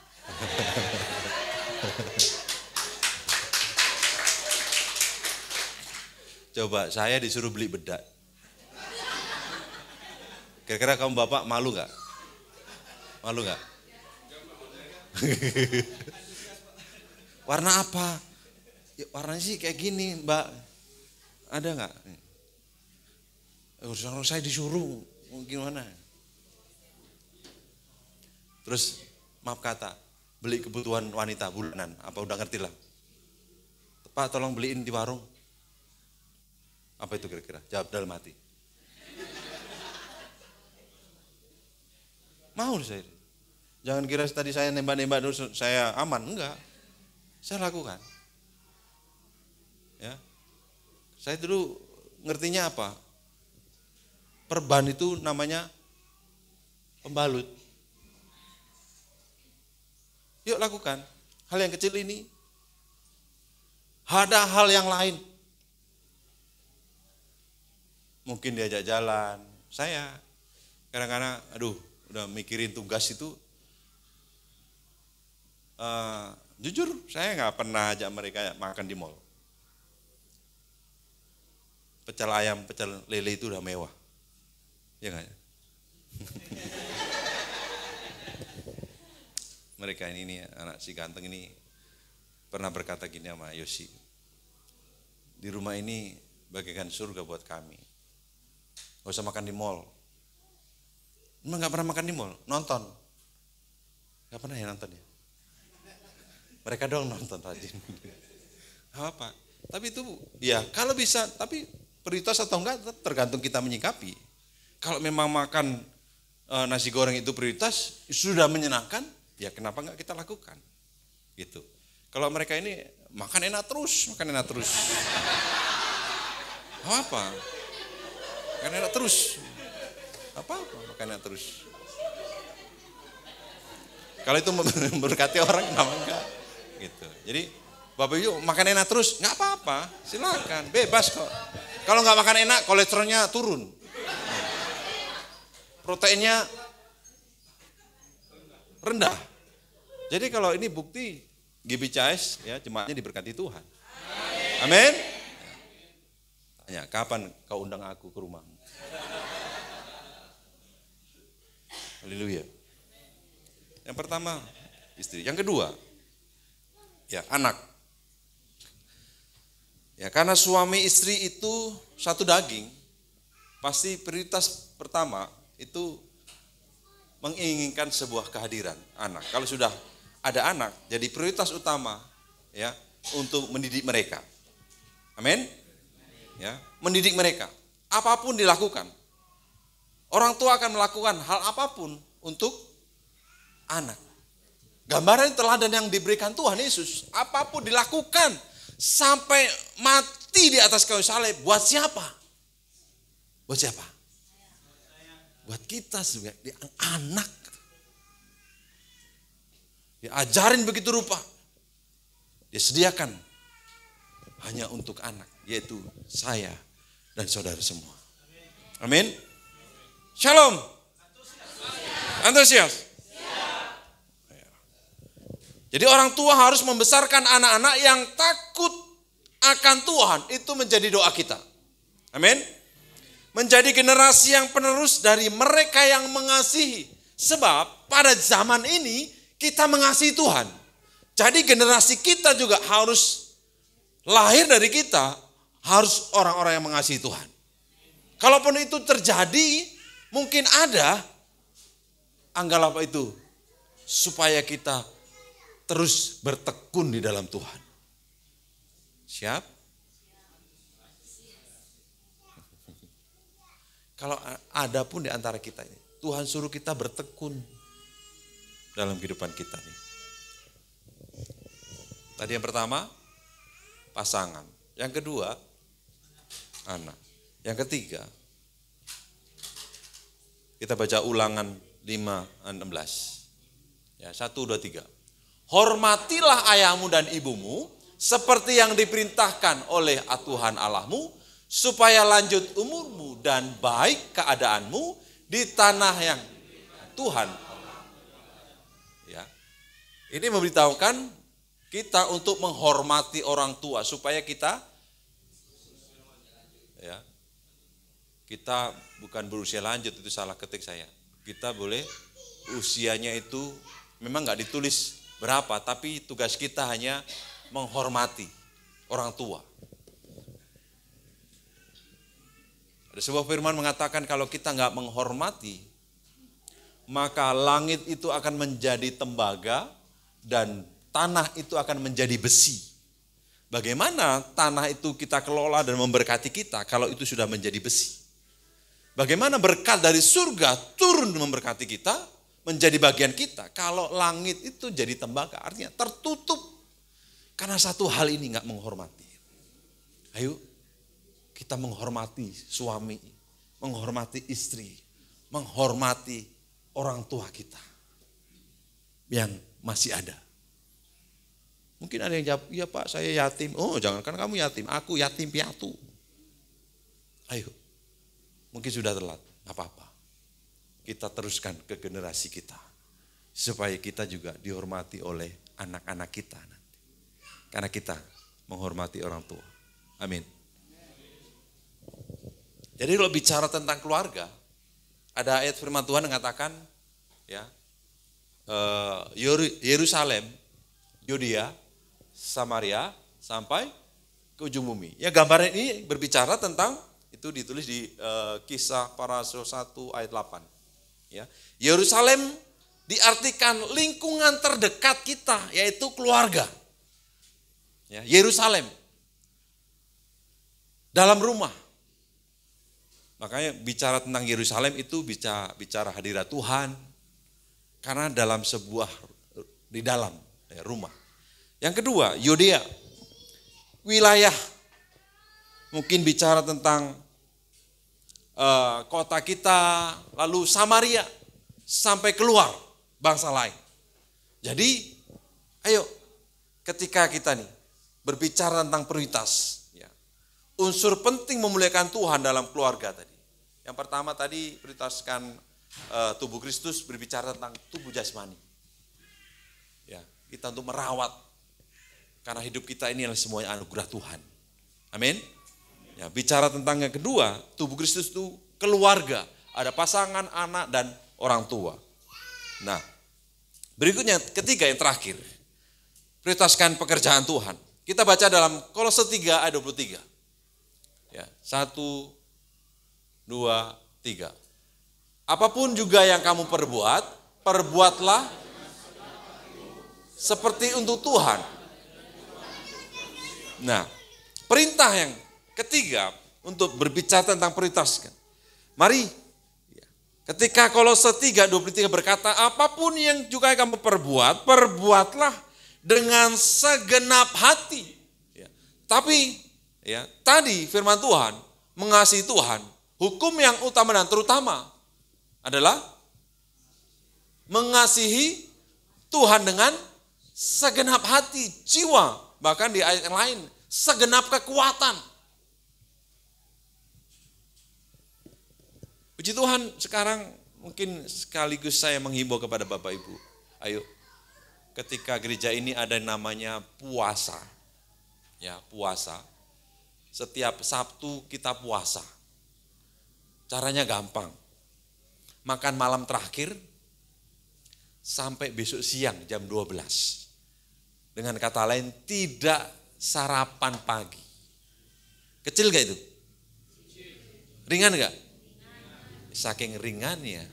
Coba saya disuruh beli bedak. Kira-kira kamu Bapak malu gak? Malu nggak? Warna apa? Ya, warnanya sih kayak gini, Mbak. Ada nggak? Orang saya disuruh, gimana? Terus maaf kata, beli kebutuhan wanita bulanan, apa udah ngerti lah? Pak tolong beliin di warung. Apa itu kira-kira? Jawab dalam hati. Mau saya. Jangan kira tadi saya nembak-nembak dulu saya aman, enggak. Saya lakukan. Ya. Saya dulu ngertinya apa? Perban itu namanya pembalut. Yuk lakukan. Hal yang kecil ini. Ada hal yang lain. Mungkin diajak jalan. Saya kadang-kadang udah mikirin tugas itu. Jujur saya nggak pernah ajak mereka makan di mall. Pecel ayam, pecel lele itu udah mewah. Ya nggak? Mereka ini anak si ganteng ini pernah berkata gini sama Yosi. Di rumah ini bagaikan surga buat kami. Gak usah makan di mall. Emang gak pernah makan di mall? Nonton. Gak pernah ya nonton ya? Mereka doang nonton rajin. Apa? Tapi itu ya kalau bisa, tapi prioritas atau enggak tergantung kita menyikapi. Kalau memang makan nasi goreng itu prioritas, sudah menyenangkan, ya kenapa enggak kita lakukan? Gitu. Kalau mereka ini makan enak terus. Apa? Makan enak terus. Apa? Makan enak terus. Kalau itu memberkati orang, kenapa enggak? Gitu. Jadi Bapak Ibu makan enak terus, nggak apa-apa, silakan, bebas kok. Kalau nggak makan enak, kolesterolnya turun, proteinnya rendah. Jadi kalau ini bukti GBCS ya jemaatnya diberkati Tuhan. Amin. Tanya, kapan kau undang aku ke rumahmu? Haleluya. Yang pertama istri, yang kedua ya anak. Ya karena suami istri itu satu daging, pasti prioritas pertama itu menginginkan sebuah kehadiran anak. Kalau sudah ada anak, jadi prioritas utama ya untuk mendidik mereka. Amin. Ya, mendidik mereka. Apapun dilakukan. Orang tua akan melakukan hal apapun untuk anak. Gambaran teladan yang diberikan Tuhan Yesus, apapun dilakukan sampai mati di atas kayu salib, buat siapa? Buat siapa? Buat kita sebagai anak. Diajarin begitu rupa. Disediakan hanya untuk anak, yaitu saya dan saudara semua. Amin. Shalom. Antusias. Jadi orang tua harus membesarkan anak-anak yang takut akan Tuhan. Itu menjadi doa kita. Amin. Menjadi generasi yang penerus dari mereka yang mengasihi. Sebab pada zaman ini kita mengasihi Tuhan. Jadi generasi kita juga harus lahir dari kita. Harus orang-orang yang mengasihi Tuhan. Kalaupun itu terjadi, mungkin ada. Anggaplah apa itu. Supaya kita terus bertekun di dalam Tuhan. Siap? Kalau ada pun di antara kita ini, Tuhan suruh kita bertekun dalam kehidupan kita nih. Tadi yang pertama, pasangan. Yang kedua, anak. Yang ketiga, kita baca Ulangan 5:16. Ya, 1, 2, 3. Hormatilah ayahmu dan ibumu seperti yang diperintahkan oleh Tuhan Allahmu supaya lanjut umurmu dan baik keadaanmu di tanah yang Tuhan. Ya. Ini memberitahukan kita untuk menghormati orang tua supaya kita ya. Kita bukan berusia lanjut, itu salah ketik saya. Kita boleh usianya itu memang nggak ditulis berapa, tapi tugas kita hanya menghormati orang tua. Ada sebuah firman mengatakan kalau kita nggak menghormati, maka langit itu akan menjadi tembaga dan tanah itu akan menjadi besi. Bagaimana tanah itu kita kelola dan memberkati kita kalau itu sudah menjadi besi? Bagaimana berkat dari surga turun memberkati kita, menjadi bagian kita kalau langit itu jadi tembaga? Artinya tertutup karena satu hal ini nggak menghormati. Ayo kita menghormati suami, menghormati istri, menghormati orang tua kita yang masih ada. Mungkin ada yang jawab, iya Pak saya yatim. Oh jangankan kamu yatim, aku yatim piatu. Ayo, mungkin sudah telat, gak apa-apa. Kita teruskan ke generasi kita. Supaya kita juga dihormati oleh anak-anak kita nanti. Karena kita menghormati orang tua. Amin. Jadi kalau bicara tentang keluarga, ada ayat firman Tuhan yang mengatakan, ya, Yerusalem, Yudea, Samaria, sampai ke ujung bumi. Ya gambaran ini berbicara tentang, itu ditulis di Kisah Para Rasul 1 ayat 8. Ya, Yerusalem diartikan lingkungan terdekat kita, yaitu keluarga. Ya, Yerusalem, dalam rumah. Makanya bicara tentang Yerusalem itu bicara hadirat Tuhan. Karena dalam sebuah, di dalam ya, rumah. Yang kedua, Yudea, wilayah. Mungkin bicara tentang kota kita, lalu Samaria, sampai keluar bangsa lain. Jadi, ayo ketika kita nih berbicara tentang prioritas, ya, unsur penting memuliakan Tuhan dalam keluarga tadi. Yang pertama tadi prioritaskan tubuh Kristus, berbicara tentang tubuh jasmani. Ya, kita untuk merawat, karena hidup kita ini adalah semuanya anugerah Tuhan. Amin. Ya, bicara tentang yang kedua, tubuh Kristus itu keluarga, ada pasangan, anak, dan orang tua. Nah, berikutnya ketiga yang terakhir, prioritaskan pekerjaan Tuhan. Kita baca dalam Kolose 3 ayat 23. Ya, 1, 2, 3. Apapun juga yang kamu perbuat, perbuatlah seperti untuk Tuhan. Nah, perintah yang ketiga untuk berbicara tentang prioritas. Mari, ketika Kolose 3, 23 berkata, apapun yang juga kamu perbuat, perbuatlah dengan segenap hati. Ya. Tapi, ya, tadi firman Tuhan, mengasihi Tuhan, hukum yang utama dan terutama adalah mengasihi Tuhan dengan segenap hati, jiwa, bahkan di ayat yang lain, segenap kekuatan. Puji Tuhan, sekarang mungkin sekaligus saya menghimbau kepada Bapak Ibu, ayo ketika gereja ini ada yang namanya puasa. Ya, puasa. Setiap Sabtu kita puasa. Caranya gampang. Makan malam terakhir sampai besok siang jam 12. Dengan kata lain, tidak sarapan pagi. Kecil gak itu? Ringan gak? Saking ringannya,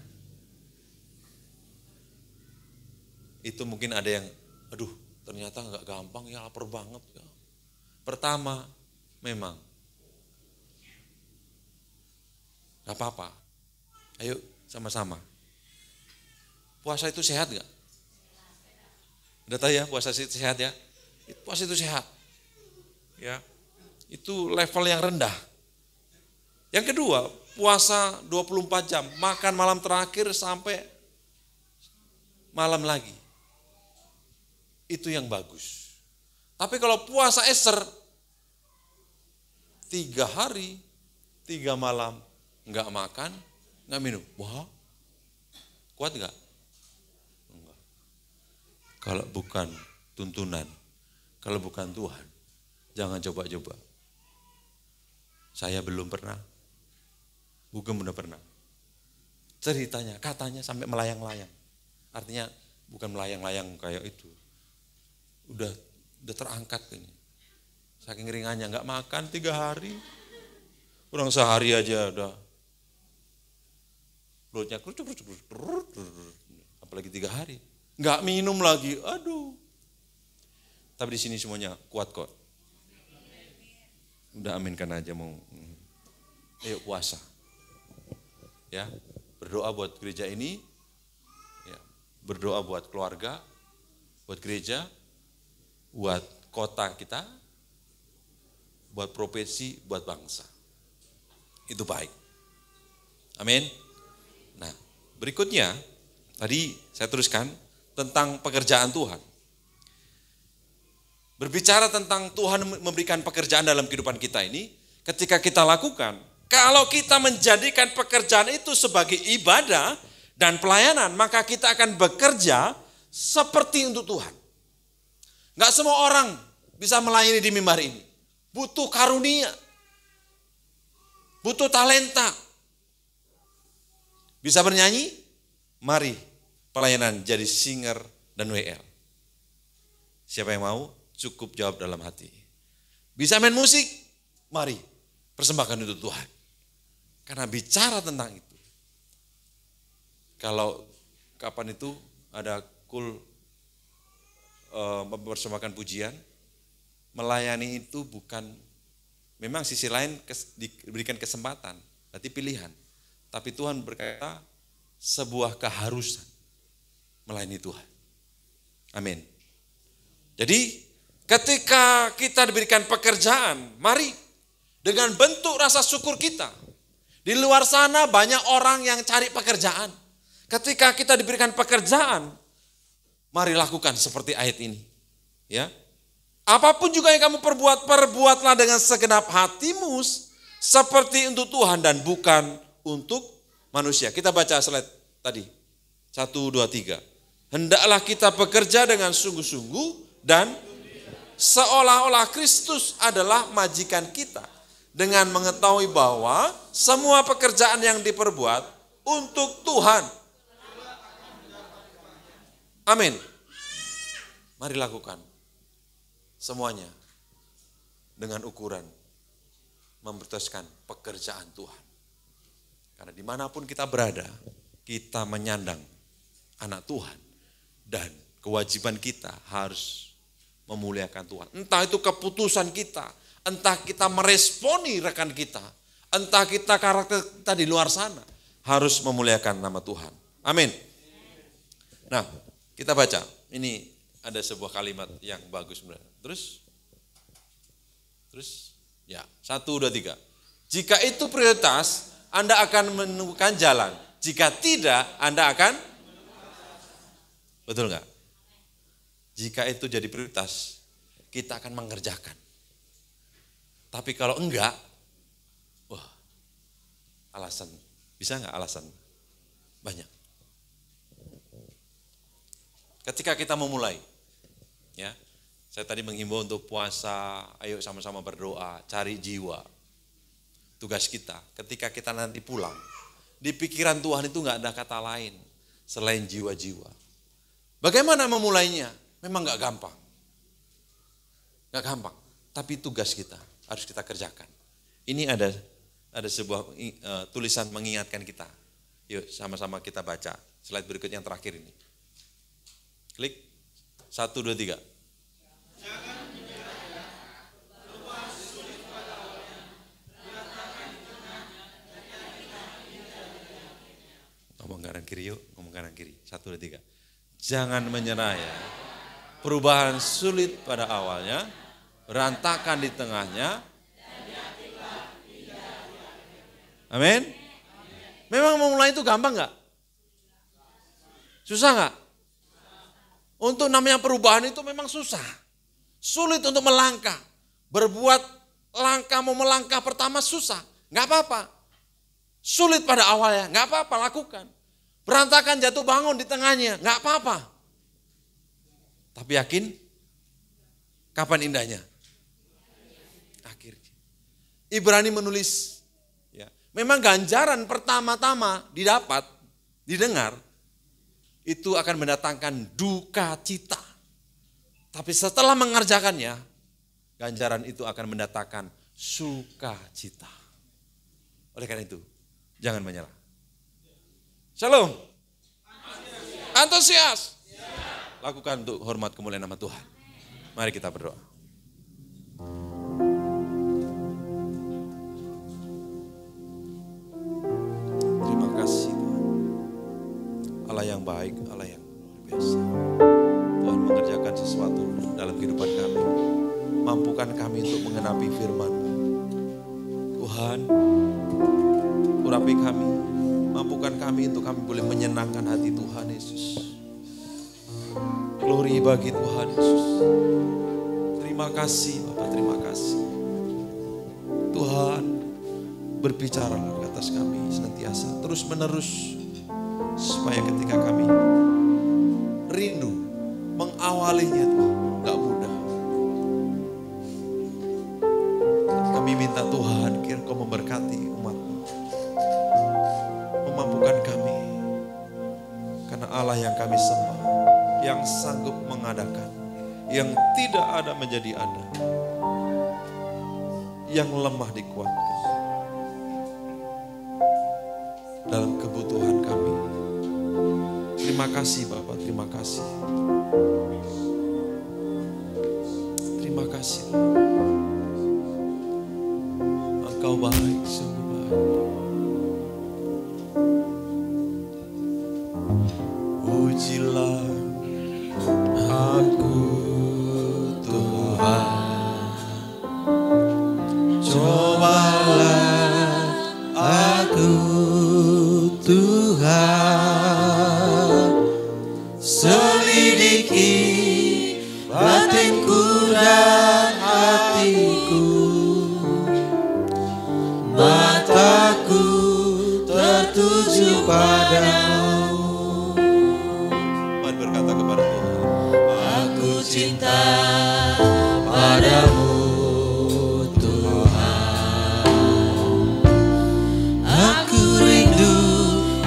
itu mungkin ada yang, aduh ternyata gak gampang ya, lapar banget. Ya. Pertama, memang gak apa-apa. Ayo sama-sama. Puasa itu sehat gak? Udah tahu ya puasa itu sehat ya? Puasa itu sehat. Ya, itu level yang rendah. Yang kedua, puasa 24 jam, makan malam terakhir sampai malam lagi. Itu yang bagus. Tapi kalau puasa Ester, 3 hari, 3 malam, enggak makan, enggak minum. Wah, kuat enggak? Enggak. Kalau bukan tuntunan, kalau bukan Tuhan, jangan coba-coba. Saya belum pernah. Bukan benar pernah. Ceritanya, katanya sampai melayang-layang. Artinya bukan melayang-layang kayak itu. Udah terangkat ini. Saking ringannya, nggak makan 3 hari. Kurang sehari aja udah. Perutnya kerucuk. Apalagi 3 hari. Nggak minum lagi, aduh. Tapi di sini semuanya kuat kok. Udah aminkan aja mau. Ayo puasa. Ya, berdoa buat gereja ini. Ya, berdoa buat keluarga, buat gereja, buat kota kita, buat provinsi, buat bangsa. Itu baik. Amin. Nah, berikutnya tadi saya teruskan tentang pekerjaan Tuhan. Berbicara tentang Tuhan memberikan pekerjaan dalam kehidupan kita ini, ketika kita lakukan, kalau kita menjadikan pekerjaan itu sebagai ibadah dan pelayanan, maka kita akan bekerja seperti untuk Tuhan. Enggak semua orang bisa melayani di mimbar ini. Butuh karunia. Butuh talenta. Bisa bernyanyi? Mari pelayanan jadi singer dan WL. Siapa yang mau? Cukup jawab dalam hati. Bisa main musik? Mari persembahkan untuk Tuhan. Karena bicara tentang itu. Kalau kapan itu ada mempersembahkan pujian, melayani itu bukan, memang sisi lain diberikan kesempatan, berarti pilihan. Tapi Tuhan berkata sebuah keharusan melayani Tuhan. Amin. Jadi ketika kita diberikan pekerjaan, mari dengan bentuk rasa syukur kita. Di luar sana banyak orang yang cari pekerjaan. Ketika kita diberikan pekerjaan, mari lakukan seperti ayat ini. Ya. Apapun juga yang kamu perbuatlah dengan segenap hatimu seperti untuk Tuhan dan bukan untuk manusia. Kita baca slide tadi. 1, 2, 3. Hendaklah kita bekerja dengan sungguh-sungguh dan seolah-olah Kristus adalah majikan kita. Dengan mengetahui bahwa semua pekerjaan yang diperbuat untuk Tuhan. Amin. Mari lakukan semuanya dengan ukuran mempertuaskan pekerjaan Tuhan. Karena dimanapun kita berada, kita menyandang anak Tuhan. Dan kewajiban kita harus memuliakan Tuhan. Entah itu keputusan kita, entah kita meresponi rekan kita, entah kita karakter kita di luar sana, harus memuliakan nama Tuhan. Amin. Nah, kita baca. Ini ada sebuah kalimat yang bagus sebenarnya. Terus, ya 1, 2, 3. Jika itu prioritas, Anda akan menemukan jalan. Jika tidak, Anda akan, betul enggak? Jika itu jadi prioritas, kita akan mengerjakan. Tapi kalau enggak, wah, alasan. Bisa enggak alasan? Banyak. Ketika kita memulai, ya, saya tadi menghimbau untuk puasa, ayo sama-sama berdoa, cari jiwa. Tugas kita, ketika kita nanti pulang, di pikiran Tuhan itu enggak ada kata lain selain jiwa-jiwa. Bagaimana memulainya? Memang enggak gampang. Enggak gampang, tapi tugas kita harus kita kerjakan. Ini ada sebuah tulisan mengingatkan kita. Yuk sama-sama kita baca slide berikut yang terakhir ini. Klik 1, 2, 3. Ngomong kanan kiri yuk, ngomong kanan kiri. 1, 2, 3. Jangan menyerah ya. Perubahan sulit pada awalnya, berantakan di tengahnya. Amin. Memang memulai itu gampang enggak? Susah enggak? Untuk namanya perubahan itu memang susah. Sulit untuk melangkah. Berbuat langkah, mau melangkah pertama susah. Enggak apa-apa. Sulit pada awalnya, enggak apa-apa, lakukan. Berantakan jatuh bangun di tengahnya, enggak apa-apa. Tapi yakin, kapan indahnya? Akhirnya. Ibrani menulis, ya, memang ganjaran pertama-tama didapat, didengar, itu akan mendatangkan duka cita. Tapi setelah mengerjakannya, ganjaran itu akan mendatangkan sukacita. Oleh karena itu, jangan menyerah. Shalom. Antusias. Lakukan untuk hormat kemuliaan nama Tuhan. Mari kita berdoa. Terima kasih Tuhan. Allah yang baik, Allah yang luar biasa. Tuhan mengerjakan sesuatu dalam kehidupan kami. Mampukan kami untuk mengenapi firman-Mu. Tuhan, urapi kami. Mampukan kami untuk kami boleh menyenangkan hati Tuhan Yesus. Glory bagi Tuhan Yesus. Terima kasih Bapak, terima kasih. Tuhan berbicara atas kami senantiasa, terus menerus. Supaya ketika kami rindu mengawalinya Tuhan, gak mudah. Kami minta Tuhan, kiranya Kau memberkati umat-Mu. Memampukan kami. Karena Allah yang kami sembah, yang sanggup mengadakan, yang tidak ada menjadi ada, yang lemah dikuatkan. Dalam kebutuhan kami. Terima kasih Bapak, terima kasih. Terima kasih Tuhan. Engkau baik, sungguh baik. Pujilah aku Tuhan, cobalah aku Tuhan, selidiki batinku dan hatiku, mataku tertuju padamu. Mari berkata kepada Tuhan, aku cinta padamu Tuhan, aku rindu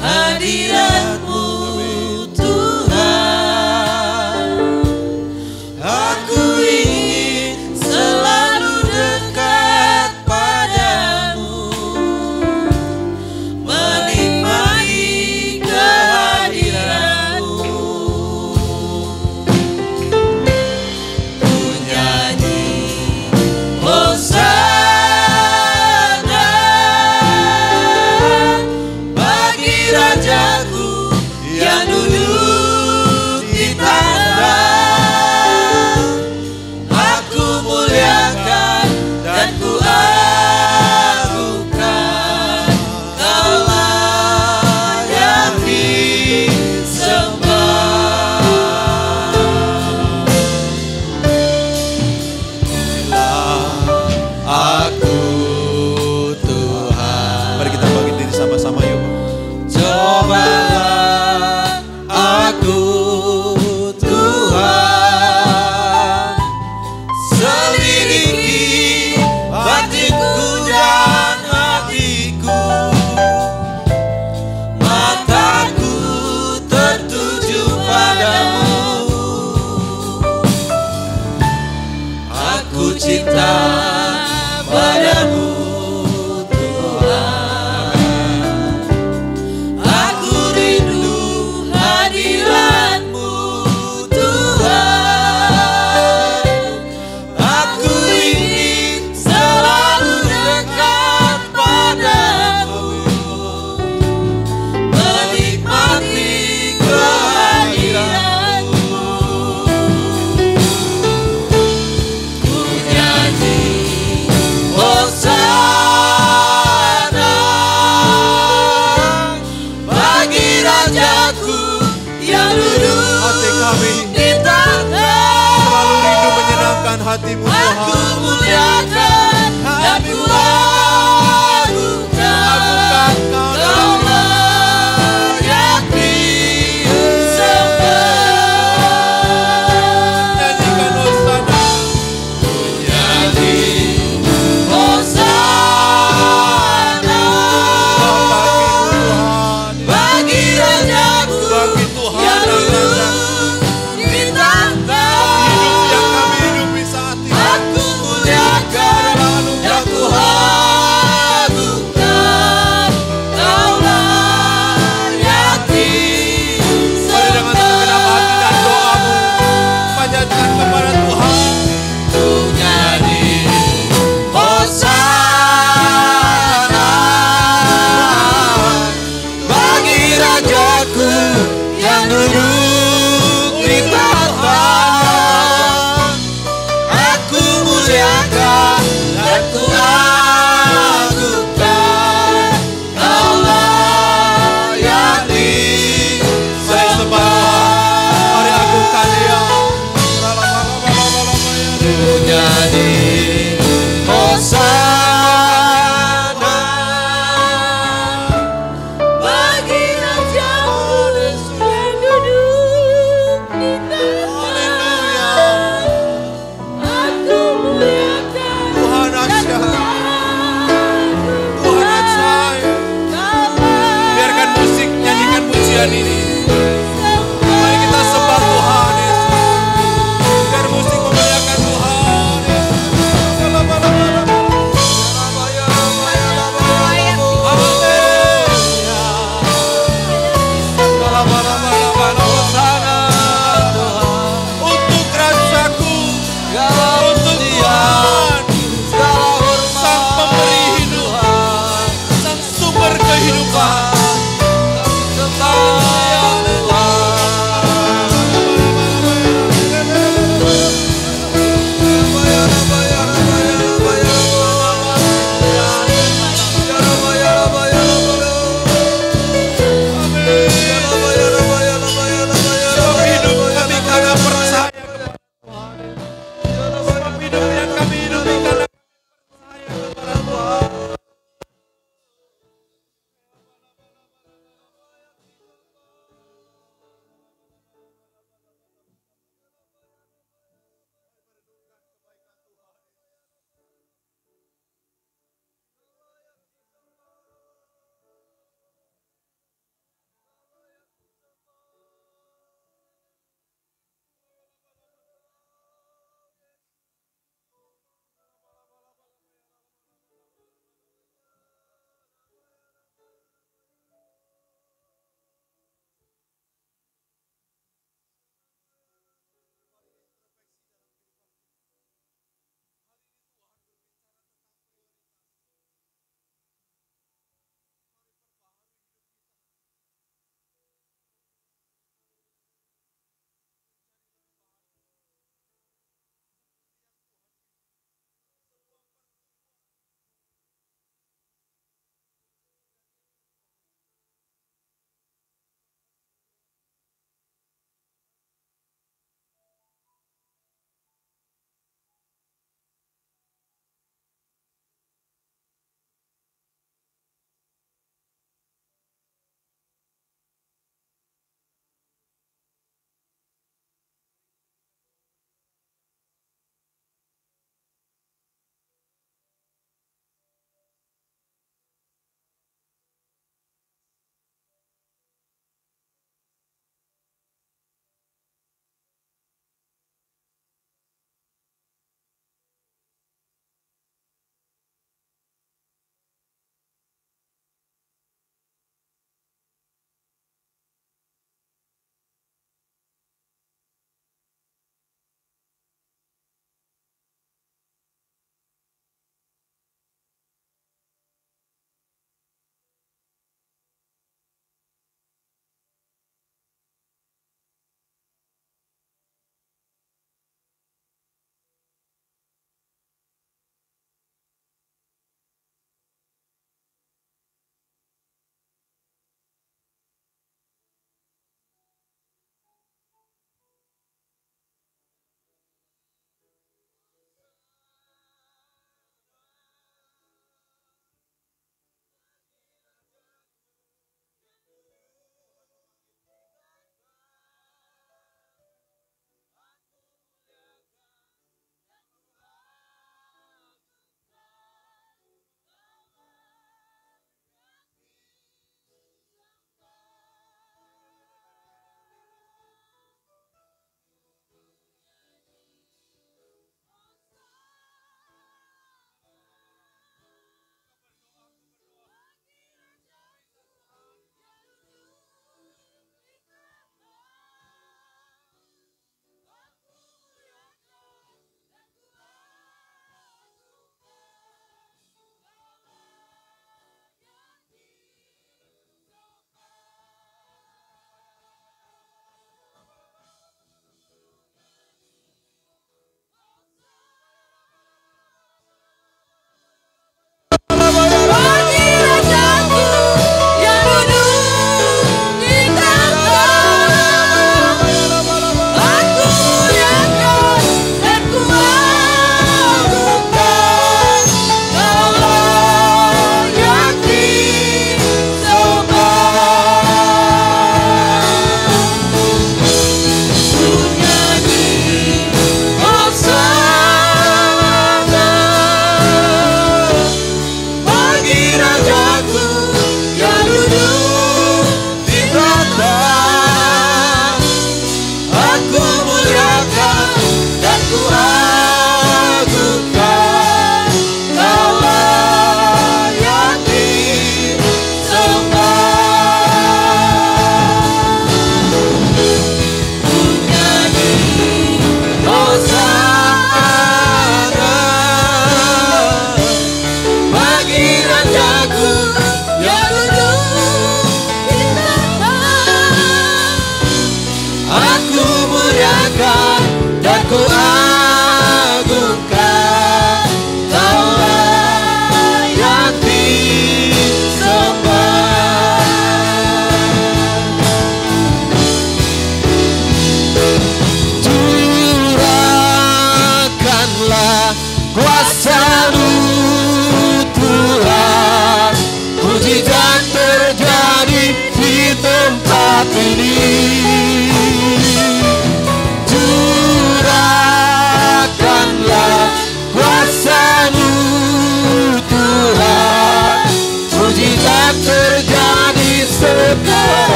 hadirat-Mu Tuhan, aku ingin selalu dekat padamu, menikmati kehadiran-Mu.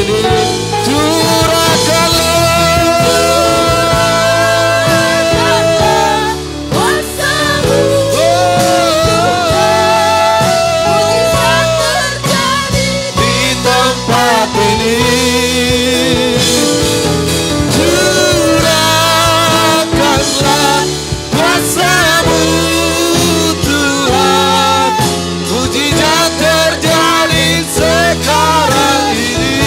ini. Curahkanlah kuasa-Mu, mujizat terjadi di tempat ini. Curahkanlah kuasa-Mu Tuhan, mujizat terjadi sekarang ini.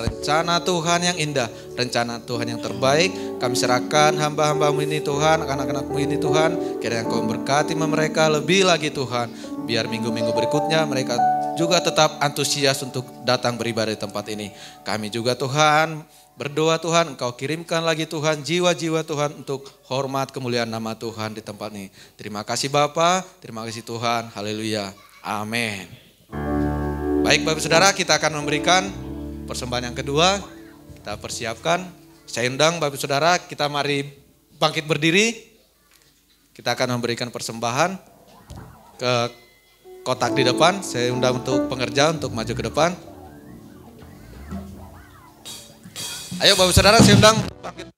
rencana Tuhan yang indah, rencana Tuhan yang terbaik. Kami serahkan hamba-hambamu ini Tuhan, anak-anakmu ini Tuhan, kiranya Kau berkati mereka lebih lagi Tuhan. Biar minggu-minggu berikutnya mereka juga tetap antusias untuk datang beribadah di tempat ini. Kami juga Tuhan berdoa Tuhan, Engkau kirimkan lagi Tuhan jiwa-jiwa Tuhan untuk hormat kemuliaan nama Tuhan di tempat ini. Terima kasih Bapa, terima kasih Tuhan, haleluya, amin. Baik Bapak Saudara, kita akan memberikan persembahan yang kedua. Kita persiapkan. Saya undang Bapak Saudara, kita mari bangkit berdiri. Kita akan memberikan persembahan ke kotak di depan. Saya undang untuk pengerja untuk maju ke depan. Ayo Bapak Saudara, saya undang untuk bangkit.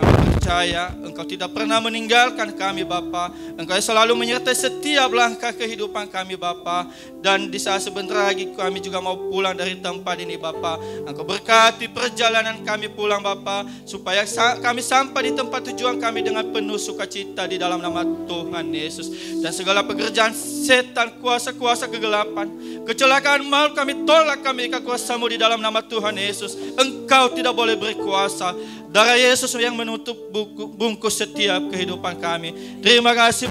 Kami percaya Engkau tidak pernah meninggalkan kami Bapa. Engkau selalu menyertai setiap langkah kehidupan kami Bapa. Dan di saat sebentar lagi kami juga mau pulang dari tempat ini Bapa. Engkau berkati perjalanan kami pulang Bapa, supaya kami sampai di tempat tujuan kami dengan penuh sukacita di dalam nama Tuhan Yesus. Dan segala pekerjaan setan, kuasa-kuasa kegelapan, kecelakaan maut kami tolak, kami kuasa-Mu di dalam nama Tuhan Yesus. Engkau tidak boleh berkuasa. Darah Yesus yang menutup bungkus setiap kehidupan kami. Terima kasih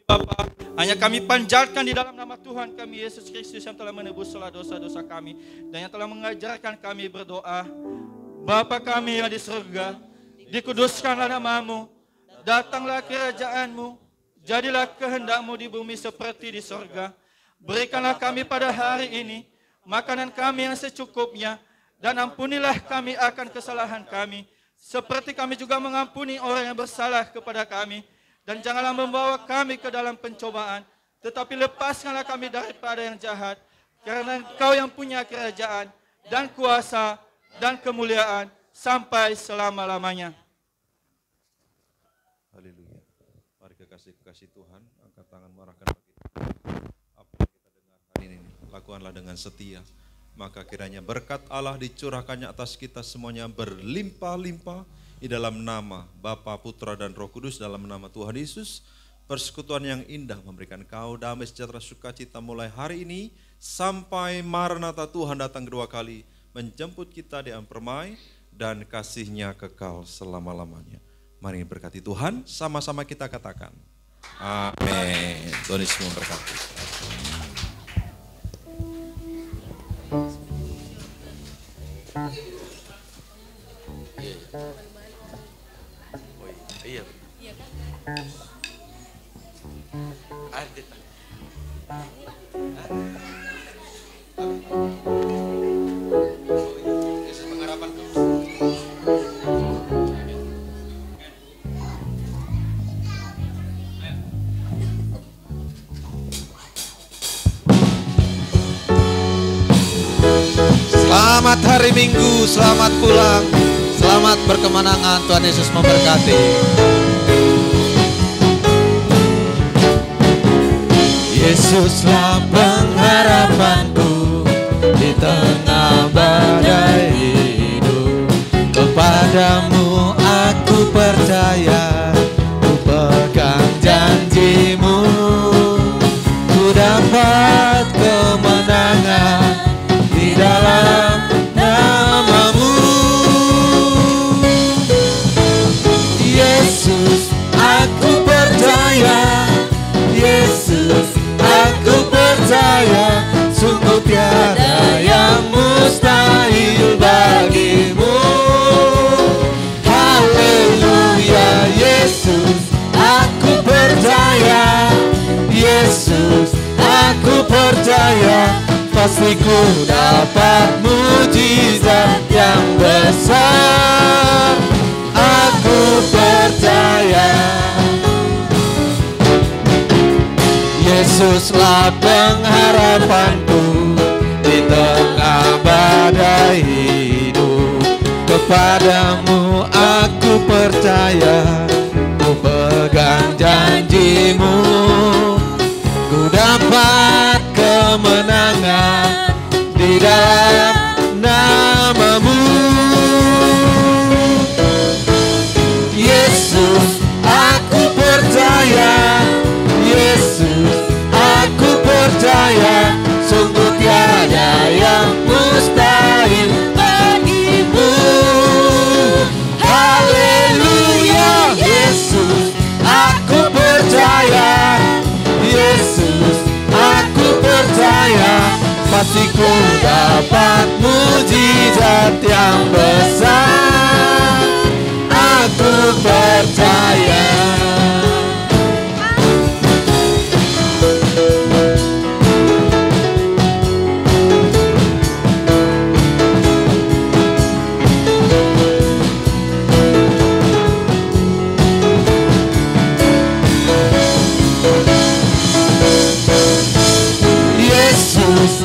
Bapak. Hanya kami panjatkan di dalam nama Tuhan kami Yesus Kristus yang telah menebus segala dosa-dosa kami dan yang telah mengajarkan kami berdoa. Bapa kami yang di surga, dikuduskanlah nama-Mu, datanglah kerajaan-Mu, jadilah kehendak-Mu di bumi seperti di surga. Berikanlah kami pada hari ini makanan kami yang secukupnya, dan ampunilah kami akan kesalahan kami, seperti kami juga mengampuni orang yang bersalah kepada kami. Dan janganlah membawa kami ke dalam pencobaan, tetapi lepaskanlah kami daripada yang jahat. Karena Engkau yang punya kerajaan, dan kuasa, dan kemuliaan, sampai selama-lamanya. Haleluya. Mari kekasih-kekasih Tuhan, angkat tangan marahkan bagi apa yang kita dengar hari ini. Lakukanlah dengan setia. Maka kiranya berkat Allah dicurahkannya atas kita semuanya berlimpah-limpah di dalam nama Bapa, Putra, dan Roh Kudus, dalam nama Tuhan Yesus. Persekutuan yang indah memberikan kau damai, sejahtera, sukacita mulai hari ini sampai Maranatha Tuhan datang kedua kali menjemput kita di permai dan kasih-Nya kekal selama-lamanya. Mari berkati Tuhan, sama-sama kita katakan amin. Tuhan Yesus memberkati. Iya. Selamat hari Minggu, selamat pulang, selamat berkemenangan. Tuhan Yesus memberkati. Yesuslah pengharapanku di tengah badai hidup. Kepadamu aku percaya, ku pegang janji-Mu, ku dapat kemenangan di dalam nama-Mu. Yesus, aku percaya. Yesus, aku percaya. Sungguh tiada yang mustahil bagi-Mu. Haleluya. Yesus, aku percaya. Yesus, aku percaya. Pasti ku dapat mujizat yang besar. Aku percaya. Yesuslah pengharapanku di tengah badai hidup. Kepadamu aku percaya, ku pegang janji-Mu, ku dapat kemenangan di dalam nama-Mu. Yesus, aku percaya. Yesus, aku percaya. Sungguh tiada yang mustahil bagi-Mu. Haleluya. Yesus, aku percaya. Yesus, aku percaya. Pasti ku dapat mujizat yang besar. Aku percaya. Yesus,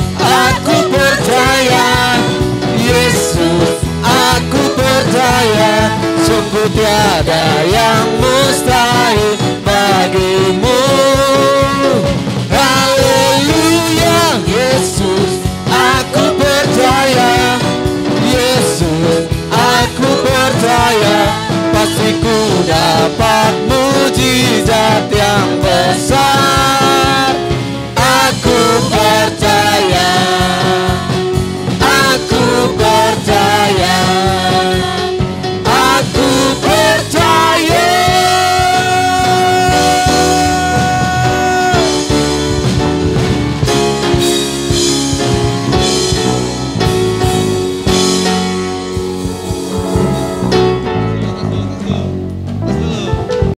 aku percaya. sungguh tiada yang mustahil bagimu. Haleluya, Yesus, aku percaya. Yesus, aku percaya, pasti ku dapat mujizat yang besar.